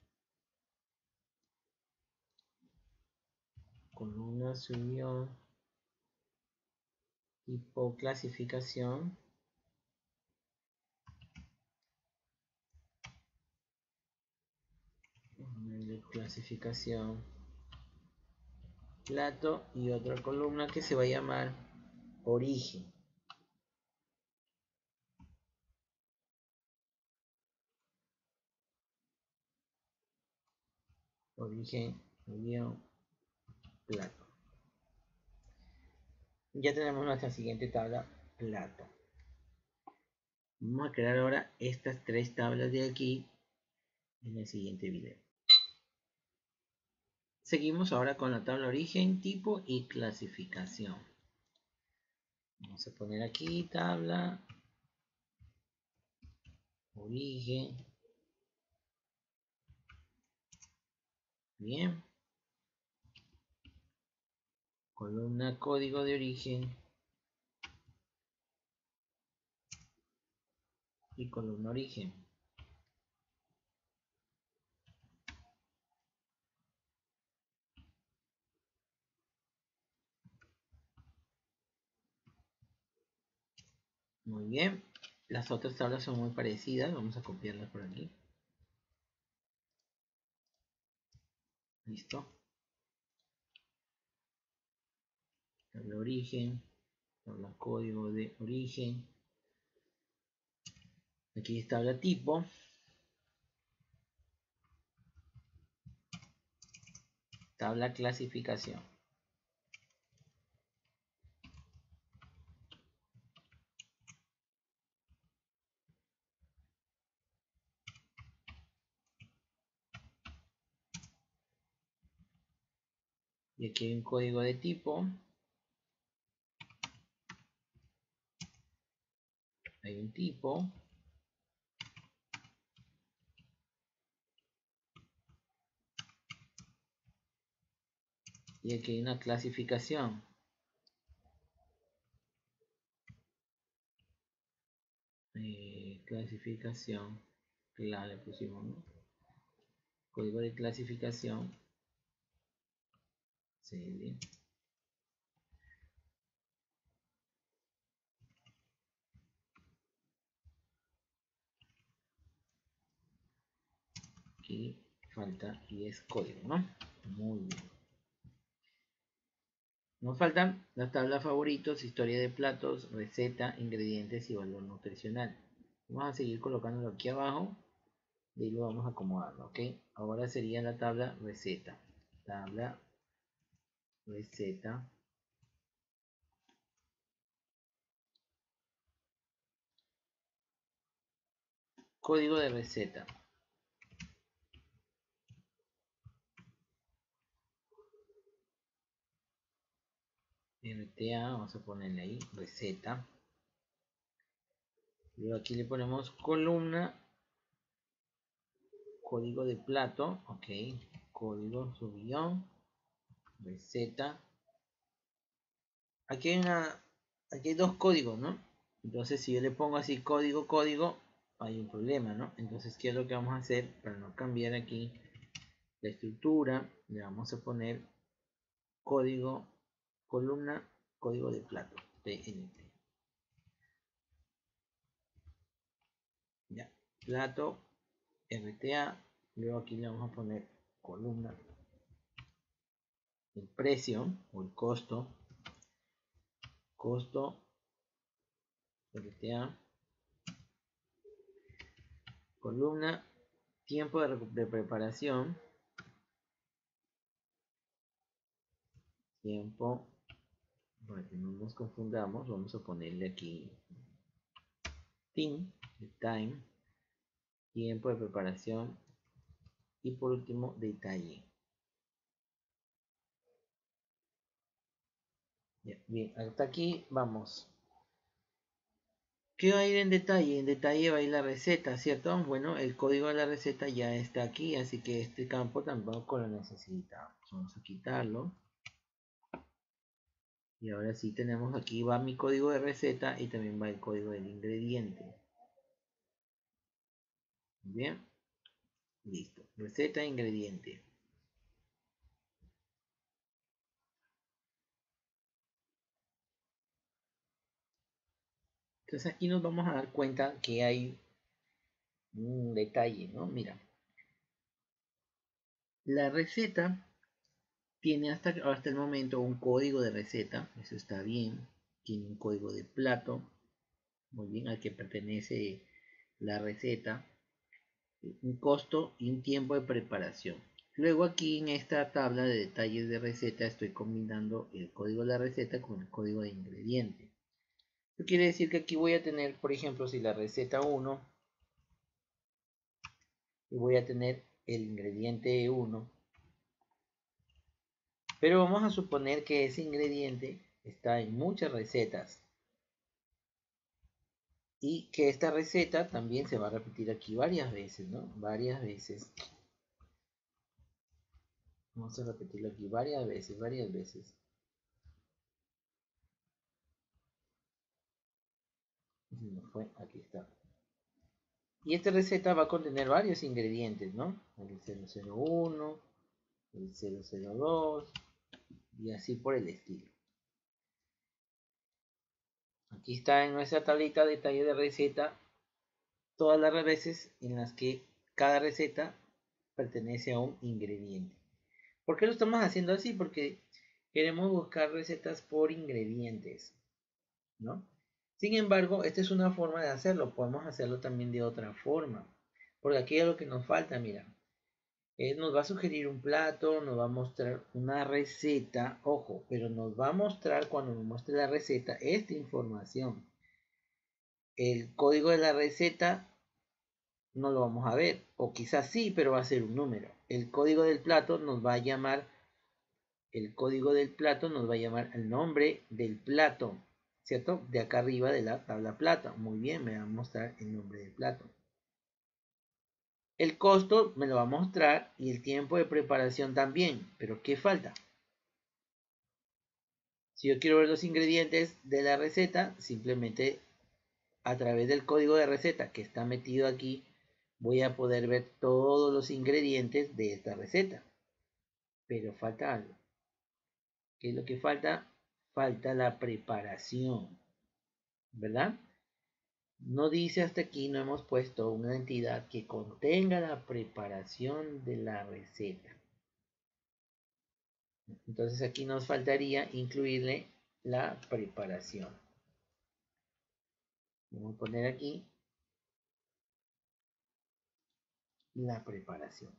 Speaker 1: Columna subió. Tipo clasificación. Clasificación. Plato y otra columna que se va a llamar origen. Origen, unión, plato. Ya tenemos nuestra siguiente tabla, plato. Vamos a crear ahora estas tres tablas de aquí en el siguiente video. Seguimos ahora con la tabla origen, tipo y clasificación. Vamos a poner aquí tabla, origen. Bien. Columna código de origen. Y columna origen. Muy bien. Las otras tablas son muy parecidas. Vamos a copiarlas por aquí. Listo. Tabla origen. Tabla código de origen. Aquí está tabla tipo. Tabla clasificación. Y aquí hay un código de tipo. Hay un tipo. Y aquí hay una clasificación. Clasificación. Claro, le pusimos, ¿no? Código de clasificación. CL. Aquí falta y es código, ¿no? Muy bien. Nos faltan las tablas favoritos, historia de platos, receta, ingredientes y valor nutricional. Vamos a seguir colocándolo aquí abajo y ahí lo vamos a acomodar, ¿ok? Ahora sería la tabla receta. Tabla receta. Código de receta. RTA, vamos a ponerle ahí receta. Luego aquí le ponemos columna, código de plato, ok, código subguión, receta. Aquí hay dos códigos, ¿no? Entonces si yo le pongo así código, hay un problema, ¿no? Entonces, ¿qué es lo que vamos a hacer para no cambiar aquí la estructura? Le vamos a poner código, columna, código de plato, PNT. Ya, plato, RTA, luego aquí le vamos a poner columna, el precio o el costo, RTA, columna, tiempo de preparación, tiempo, para que no nos confundamos, vamos a ponerle aquí time, tiempo de preparación y por último detalle. Bien, hasta aquí vamos. ¿Qué va a ir en detalle? En detalle va a ir la receta, ¿cierto? Bueno, el código de la receta ya está aquí, así que este campo tampoco lo necesitamos. Vamos a quitarlo. Y ahora sí tenemos aquí, va mi código de receta y también va el código del ingrediente. Bien, listo. Receta e ingrediente. Entonces aquí nos vamos a dar cuenta que hay un detalle, ¿no? Mira, la receta tiene hasta el momento un código de receta, eso está bien. Tiene un código de plato, muy bien, al que pertenece la receta, un costo y un tiempo de preparación. Luego aquí en esta tabla de detalles de receta estoy combinando el código de la receta con el código de ingrediente. Esto quiere decir que aquí voy a tener, por ejemplo, si la receta 1, y voy a tener el ingrediente 1, pero vamos a suponer que ese ingrediente está en muchas recetas y que esta receta también se va a repetir aquí varias veces, ¿no? Varias veces. Vamos a repetirlo aquí varias veces, varias veces. Fue, aquí está. Y esta receta va a contener varios ingredientes, ¿no? El 001, el 002 y así por el estilo. Aquí está en nuestra tablita detalle de receta todas las veces en las que cada receta pertenece a un ingrediente. ¿Por qué lo estamos haciendo así? Porque queremos buscar recetas por ingredientes, ¿no? Sin embargo, esta es una forma de hacerlo. Podemos hacerlo también de otra forma. Porque aquí es lo que nos falta, mira. Nos va a sugerir un plato, nos va a mostrar una receta, ojo, pero nos va a mostrar cuando nos muestre la receta esta información. El código de la receta no lo vamos a ver, o quizás sí, pero va a ser un número. El código del plato nos va a llamar, el código del plato nos va a llamar el nombre del plato, ¿cierto? De acá arriba de la tabla plata. Muy bien, me va a mostrar el nombre del plato. El costo me lo va a mostrar y el tiempo de preparación también, pero ¿qué falta? Si yo quiero ver los ingredientes de la receta, simplemente a través del código de receta que está metido aquí, voy a poder ver todos los ingredientes de esta receta. Pero falta algo. ¿Qué es lo que falta? Falta la preparación, ¿verdad? No dice hasta aquí, no hemos puesto una entidad que contenga la preparación de la receta. Entonces aquí nos faltaría incluirle la preparación. Vamos a poner aquí la preparación.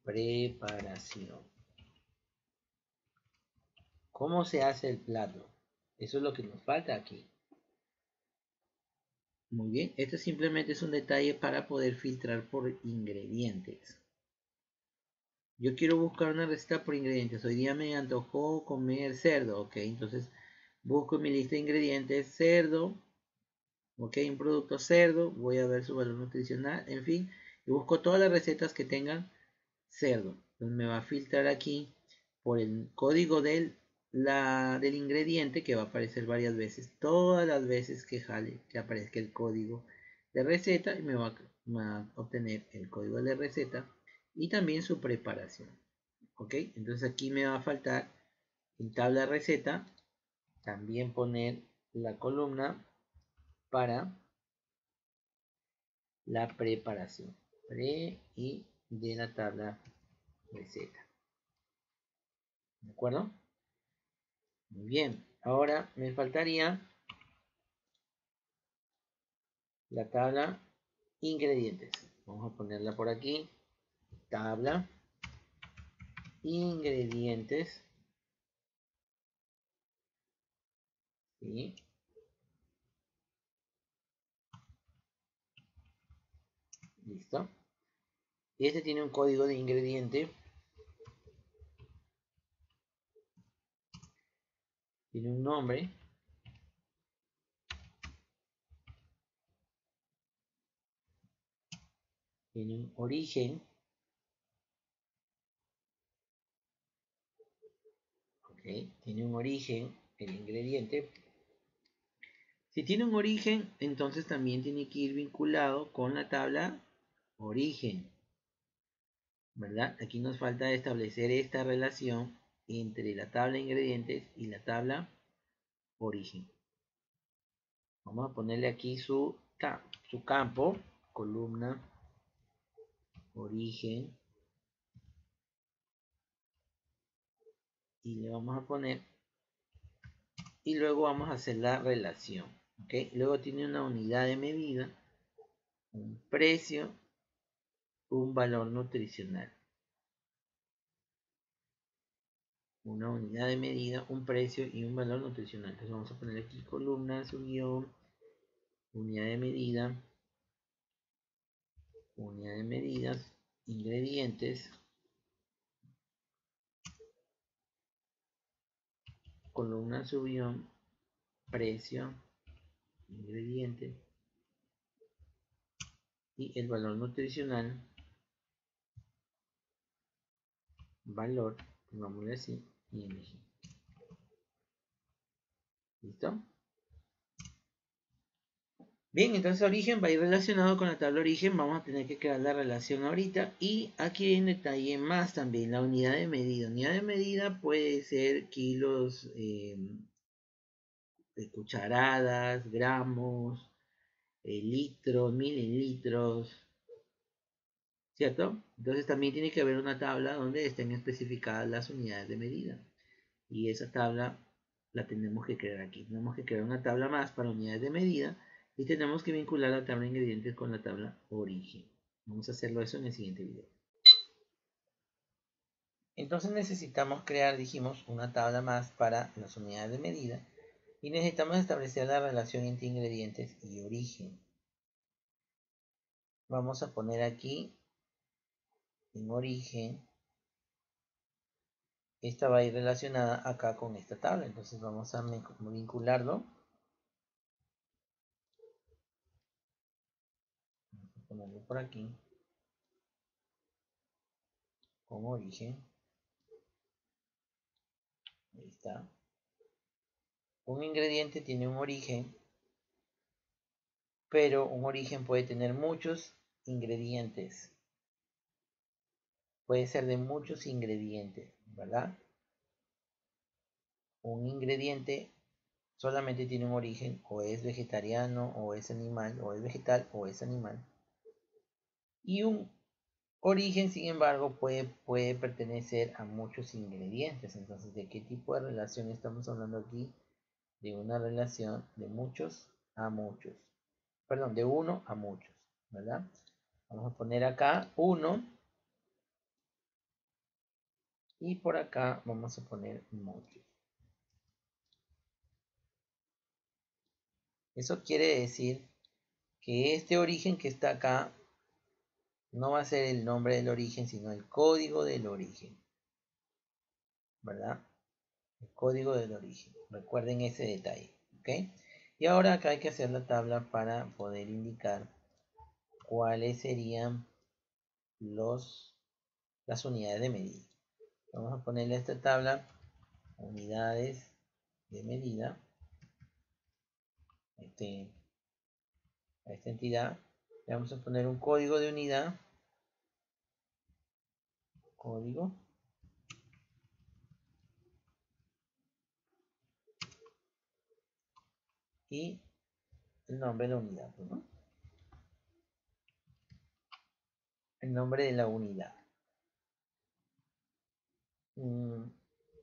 Speaker 1: Preparación. ¿Cómo se hace el plato? Eso es lo que nos falta aquí. Muy bien, esto simplemente es un detalle para poder filtrar por ingredientes. Yo quiero buscar una receta por ingredientes. Hoy día me antojó comer cerdo, ok. Entonces busco en mi lista de ingredientes cerdo, ok, un producto cerdo. Voy a ver su valor nutricional, en fin. Y busco todas las recetas que tengan cerdo. Entonces me va a filtrar aquí por el código del ingrediente que va a aparecer varias veces. Todas las veces que jale, que aparezca el código de receta y me va a obtener el código de la receta y también su preparación. Ok, entonces aquí me va a faltar en tabla receta también poner la columna para la preparación y de la tabla receta. ¿De acuerdo? Muy bien, ahora me faltaría la tabla ingredientes. Vamos a ponerla por aquí. Tabla ingredientes. ¿Sí? ¿Listo? Y este tiene un código de ingrediente. Tiene un nombre. Tiene un origen. Ok, tiene un origen el ingrediente. Si tiene un origen, entonces también tiene que ir vinculado con la tabla origen, ¿verdad? Aquí nos falta establecer esta relación entre la tabla de ingredientes y la tabla origen. Vamos a ponerle aquí su campo, columna, origen, y le vamos a poner, y luego vamos a hacer la relación, ¿ok? Luego tiene una unidad de medida, un precio, un valor nutricional. Una unidad de medida, un precio y un valor nutricional. Entonces vamos a poner aquí columna, su guión, unidad de medida, unidad de medidas, ingredientes, columna, su guión, precio, ingrediente y el valor nutricional, valor, pongámosle así, ING. ¿Listo? Bien, entonces origen va a ir relacionado con la tabla origen. Vamos a tener que crear la relación ahorita. Y aquí hay un detalle más también, la unidad de medida. Unidad de medida puede ser kilos, cucharadas, gramos, litros, mililitros, ¿cierto? Entonces también tiene que haber una tabla donde estén especificadas las unidades de medida. Y esa tabla la tenemos que crear aquí. Tenemos que crear una tabla más para unidades de medida y tenemos que vincular la tabla de ingredientes con la tabla origen. Vamos a hacerlo eso en el siguiente video. Entonces necesitamos crear, dijimos, una tabla más para las unidades de medida y necesitamos establecer la relación entre ingredientes y origen. Vamos a poner aquí en origen, esta va a ir relacionada acá con esta tabla, entonces vamos a vincularlo. Vamos a ponerlo por aquí, con origen. Ahí está. Un ingrediente tiene un origen, pero un origen puede tener muchos ingredientes. Puede ser de muchos ingredientes, ¿verdad? Un ingrediente solamente tiene un origen, o es vegetariano, o es animal, o es vegetal, o es animal. Y un origen, sin embargo, puede pertenecer a muchos ingredientes. Entonces, ¿de qué tipo de relación estamos hablando aquí? De una relación de muchos a muchos. Perdón, de uno a muchos, ¿verdad? Vamos a poner acá 1 y por acá vamos a poner muchos. Eso quiere decir que este origen que está acá no va a ser el nombre del origen, sino el código del origen, ¿verdad? El código del origen. Recuerden ese detalle, ¿ok? Y ahora acá hay que hacer la tabla para poder indicar cuáles serían las unidades de medida. Vamos a ponerle a esta tabla unidades de medida a esta entidad. Le vamos a poner un código de unidad, código, y el nombre de la unidad, ¿no? El nombre de la unidad.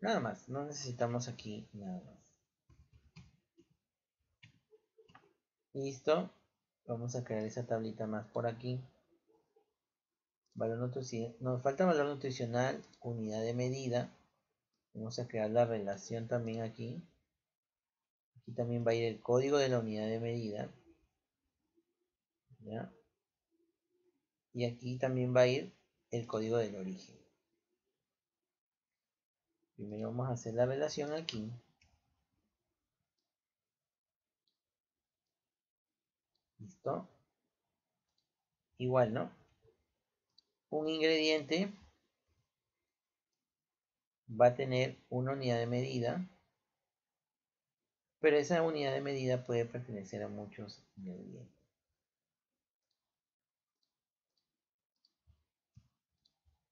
Speaker 1: Nada más, no necesitamos aquí nada más. Listo. Vamos a crear esa tablita más por aquí. Valor nutricional. Nos falta valor nutricional, unidad de medida. Vamos a crear la relación también aquí. Aquí también va a ir el código de la unidad de medida. ¿Ya? y aquí también va a ir el código del origen. Primero vamos a hacer la relación aquí. ¿Listo? Igual, ¿no? Un ingrediente va a tener una unidad de medida, pero esa unidad de medida puede pertenecer a muchos ingredientes.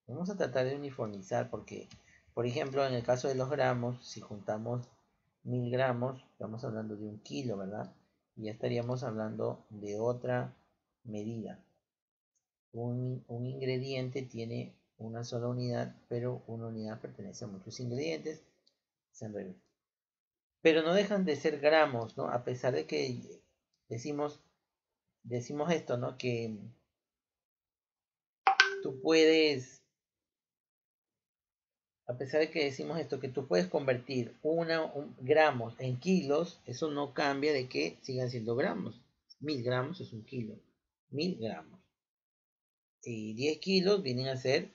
Speaker 1: Vamos a tratar de uniformizar porque, por ejemplo, en el caso de los gramos, si juntamos 1000 gramos, estamos hablando de 1 kilo, ¿verdad? Y ya estaríamos hablando de otra medida. Un ingrediente tiene una sola unidad, pero una unidad pertenece a muchos ingredientes. Es al revés. Pero no dejan de ser gramos, ¿no? A pesar de que decimos esto, ¿no? Que tú puedes, a pesar de que decimos esto, que tú puedes convertir gramos en kilos, eso no cambia de que sigan siendo gramos. 1000 gramos es 1 kilo. 1000 gramos. Y 10 kilos vienen a ser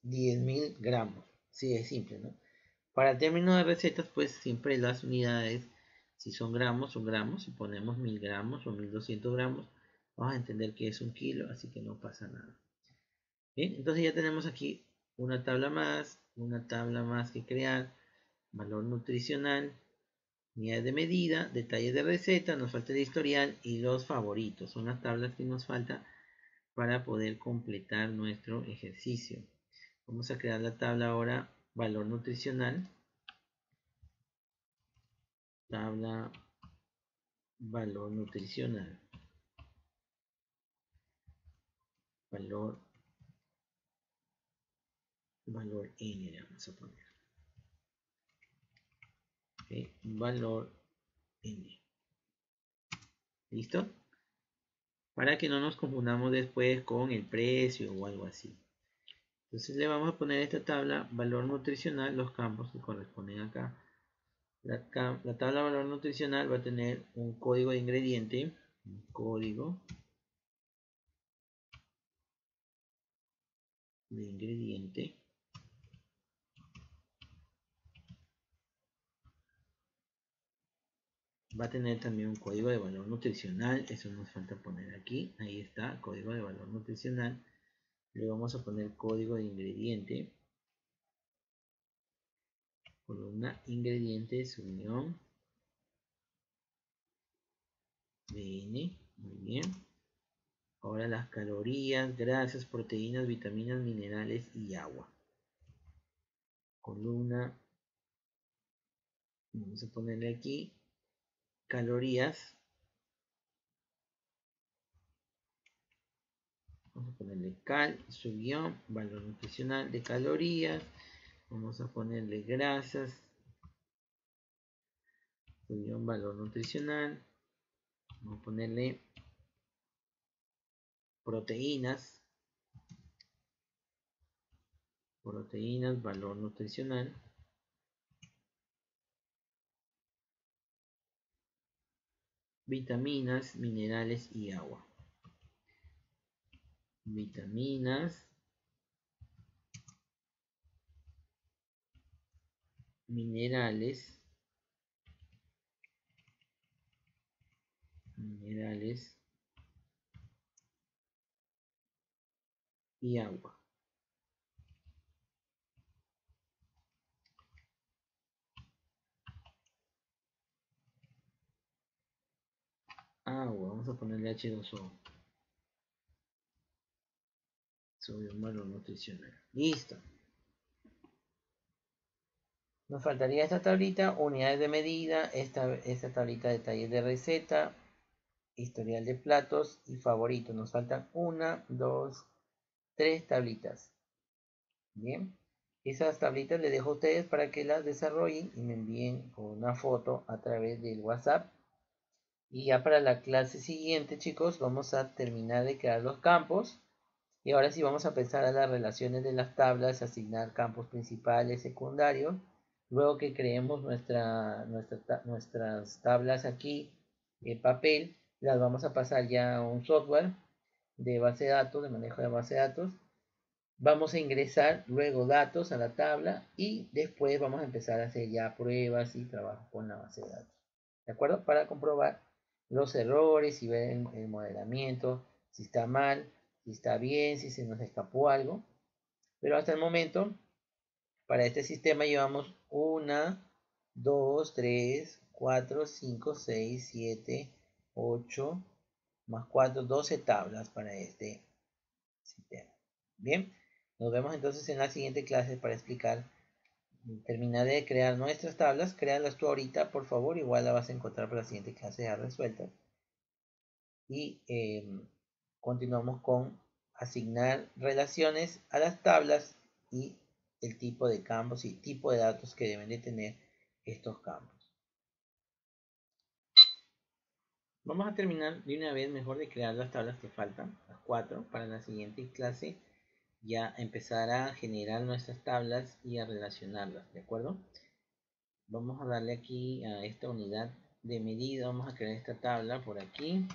Speaker 1: 10.000 gramos. Sí, es simple, ¿no? Para términos de recetas, pues siempre las unidades, si son gramos, si ponemos 1000 gramos o 1200 gramos, vamos a entender que es 1 kilo, así que no pasa nada. Bien, entonces ya tenemos aquí una tabla más que crear, valor nutricional, unidades de medida, detalles de receta, nos falta el historial y los favoritos. Son las tablas que nos falta para poder completar nuestro ejercicio. Vamos a crear la tabla ahora, valor nutricional. Tabla valor nutricional. Valor N le vamos a poner. ¿Okay? Valor N. ¿Listo? Para que no nos confundamos después con el precio o algo así. Entonces le vamos a poner a esta tabla valor nutricional los campos que corresponden acá. La tabla valor nutricional va a tener un código de ingrediente. Un código de ingrediente. Va a tener también un código de valor nutricional. Eso nos falta poner aquí. Ahí está, código de valor nutricional. Le vamos a poner código de ingrediente. Columna ingredientes, unión. BN. Muy bien. Ahora las calorías, grasas, proteínas, vitaminas, minerales y agua. Columna. Vamos a ponerle aquí calorías. Vamos a ponerle cal, subguión, valor nutricional de calorías. Vamos a ponerle grasas, subguión, valor nutricional. Vamos a ponerle proteínas. Proteínas, valor nutricional. Vitaminas, minerales y agua. Vitaminas, minerales y agua. Agua, vamos a ponerle H2O. Sodio, valor nutricional. Listo. Nos faltaría esta tablita, unidades de medida, esta tablita de detalles de receta, historial de platos y favoritos. Nos faltan 1, 2, 3 tablitas. Bien, esas tablitas les dejo a ustedes para que las desarrollen y me envíen una foto a través del WhatsApp. Y ya para la clase siguiente, chicos, vamos a terminar de crear los campos. Y ahora sí vamos a pensar a las relaciones de las tablas, asignar campos principales, secundarios. Luego que creemos nuestras tablas aquí en papel, las vamos a pasar ya a un software de base de datos, de manejo de base de datos. Vamos a ingresar luego datos a la tabla y después vamos a empezar a hacer ya pruebas y trabajo con la base de datos. ¿De acuerdo? Para comprobar los errores y ver el modelamiento, si está mal, si está bien, si se nos escapó algo. Pero hasta el momento, para este sistema llevamos 1, 2, 3, 4, 5, 6, 7, 8, más 4, 12 tablas para este sistema. Bien, nos vemos entonces en la siguiente clase para explicar. Terminar de crear nuestras tablas, créalas tú ahorita, por favor, igual la vas a encontrar para la siguiente clase ya resuelta. Y continuamos con asignar relaciones a las tablas y el tipo de campos y tipo de datos que deben de tener estos campos. Vamos a terminar de una vez mejor de crear las tablas que faltan, las 4, para la siguiente clase ya empezar a generar nuestras tablas y a relacionarlas, ¿de acuerdo? Vamos a darle aquí a esta unidad de medida, vamos a crear esta tabla por aquí,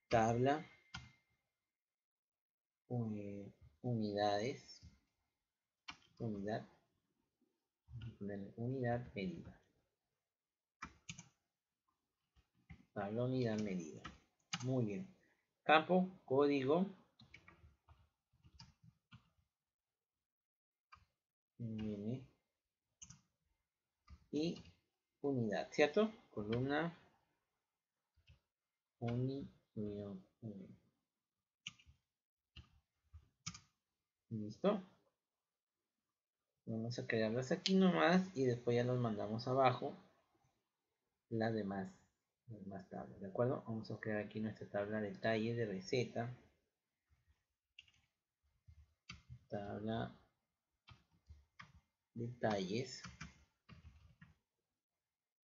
Speaker 1: tabla, unidades, unidad, unidad medida, tabla unidad medida, muy bien, campo, código, y unidad, ¿cierto? Columna, listo. Vamos a crearlas aquí nomás y después ya los mandamos abajo las demás tablas, ¿de acuerdo? Vamos a crear aquí nuestra tabla de detalles de receta, tabla detalles.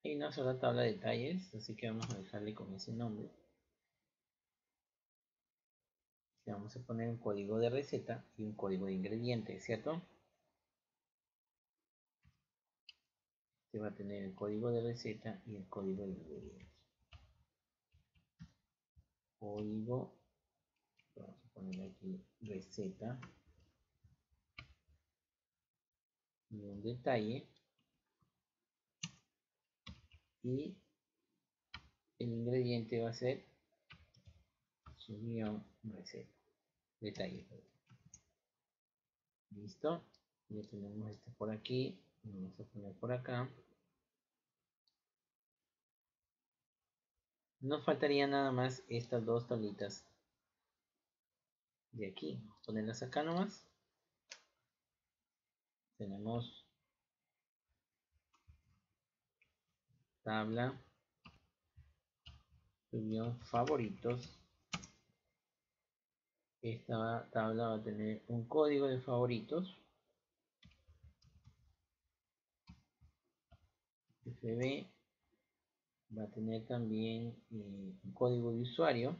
Speaker 1: Hay una sola tabla de detalles, así que vamos a dejarle con ese nombre. Le vamos a poner un código de receta y un código de ingredientes, ¿cierto? Este va a tener el código de receta y el código de ingredientes. Código, vamos a poner aquí receta y un detalle, y el ingrediente va a ser su guión receta, detalle. Listo, ya tenemos este por aquí, vamos a poner por acá. Nos faltaría nada más estas dos tablitas de aquí, vamos a ponerlas acá nomás. Tenemos tabla, guión favoritos. Esta tabla va a tener un código de favoritos, FB, va a tener también un código de usuario,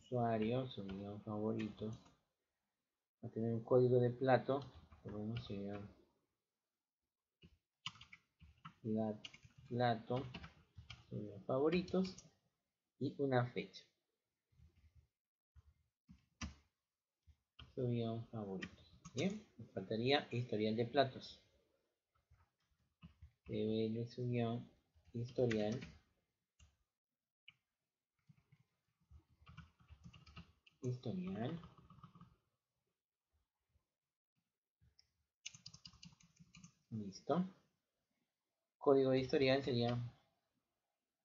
Speaker 1: su guión favoritos, va a tener un código de plato, bueno, sería plato, su guión favoritos, y una fecha, su guión favoritos. Bien, nos faltaría historial de platos, de su guión historial, listo. Código de historial sería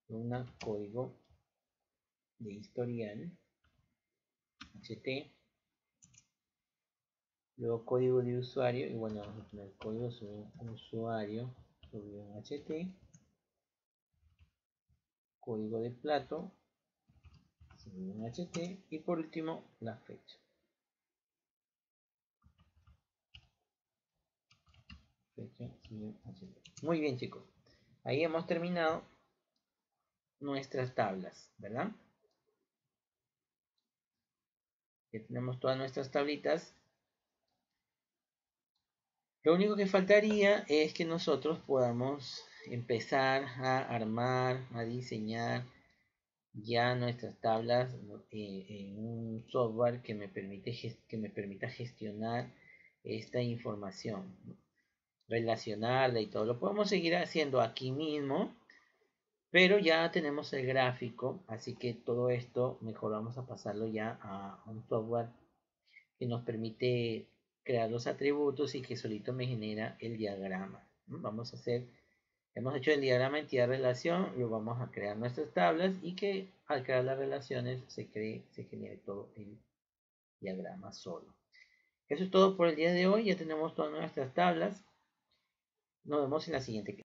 Speaker 1: un código de historial ht, luego código de usuario, y bueno, vamos a poner código de usuario ht, código de plato ht, y por último la fecha. Muy bien, chicos, ahí hemos terminado nuestras tablas, ¿verdad? Ya tenemos todas nuestras tablitas. Lo único que faltaría es que nosotros podamos empezar a armar, a diseñar ya nuestras tablas en un software que me permita gestionar esta información, ¿no? Relacionarla y todo. Lo podemos seguir haciendo aquí mismo, pero ya tenemos el gráfico, así que todo esto mejor vamos a pasarlo ya a un software que nos permite crear los atributos y que solito me genera el diagrama. Vamos a hacer, hemos hecho el diagrama entidad relación, lo vamos a crear nuestras tablas y que al crear las relaciones se genere todo el diagrama solo. Eso es todo por el día de hoy, ya tenemos todas nuestras tablas. Nos vemos en la siguiente clase.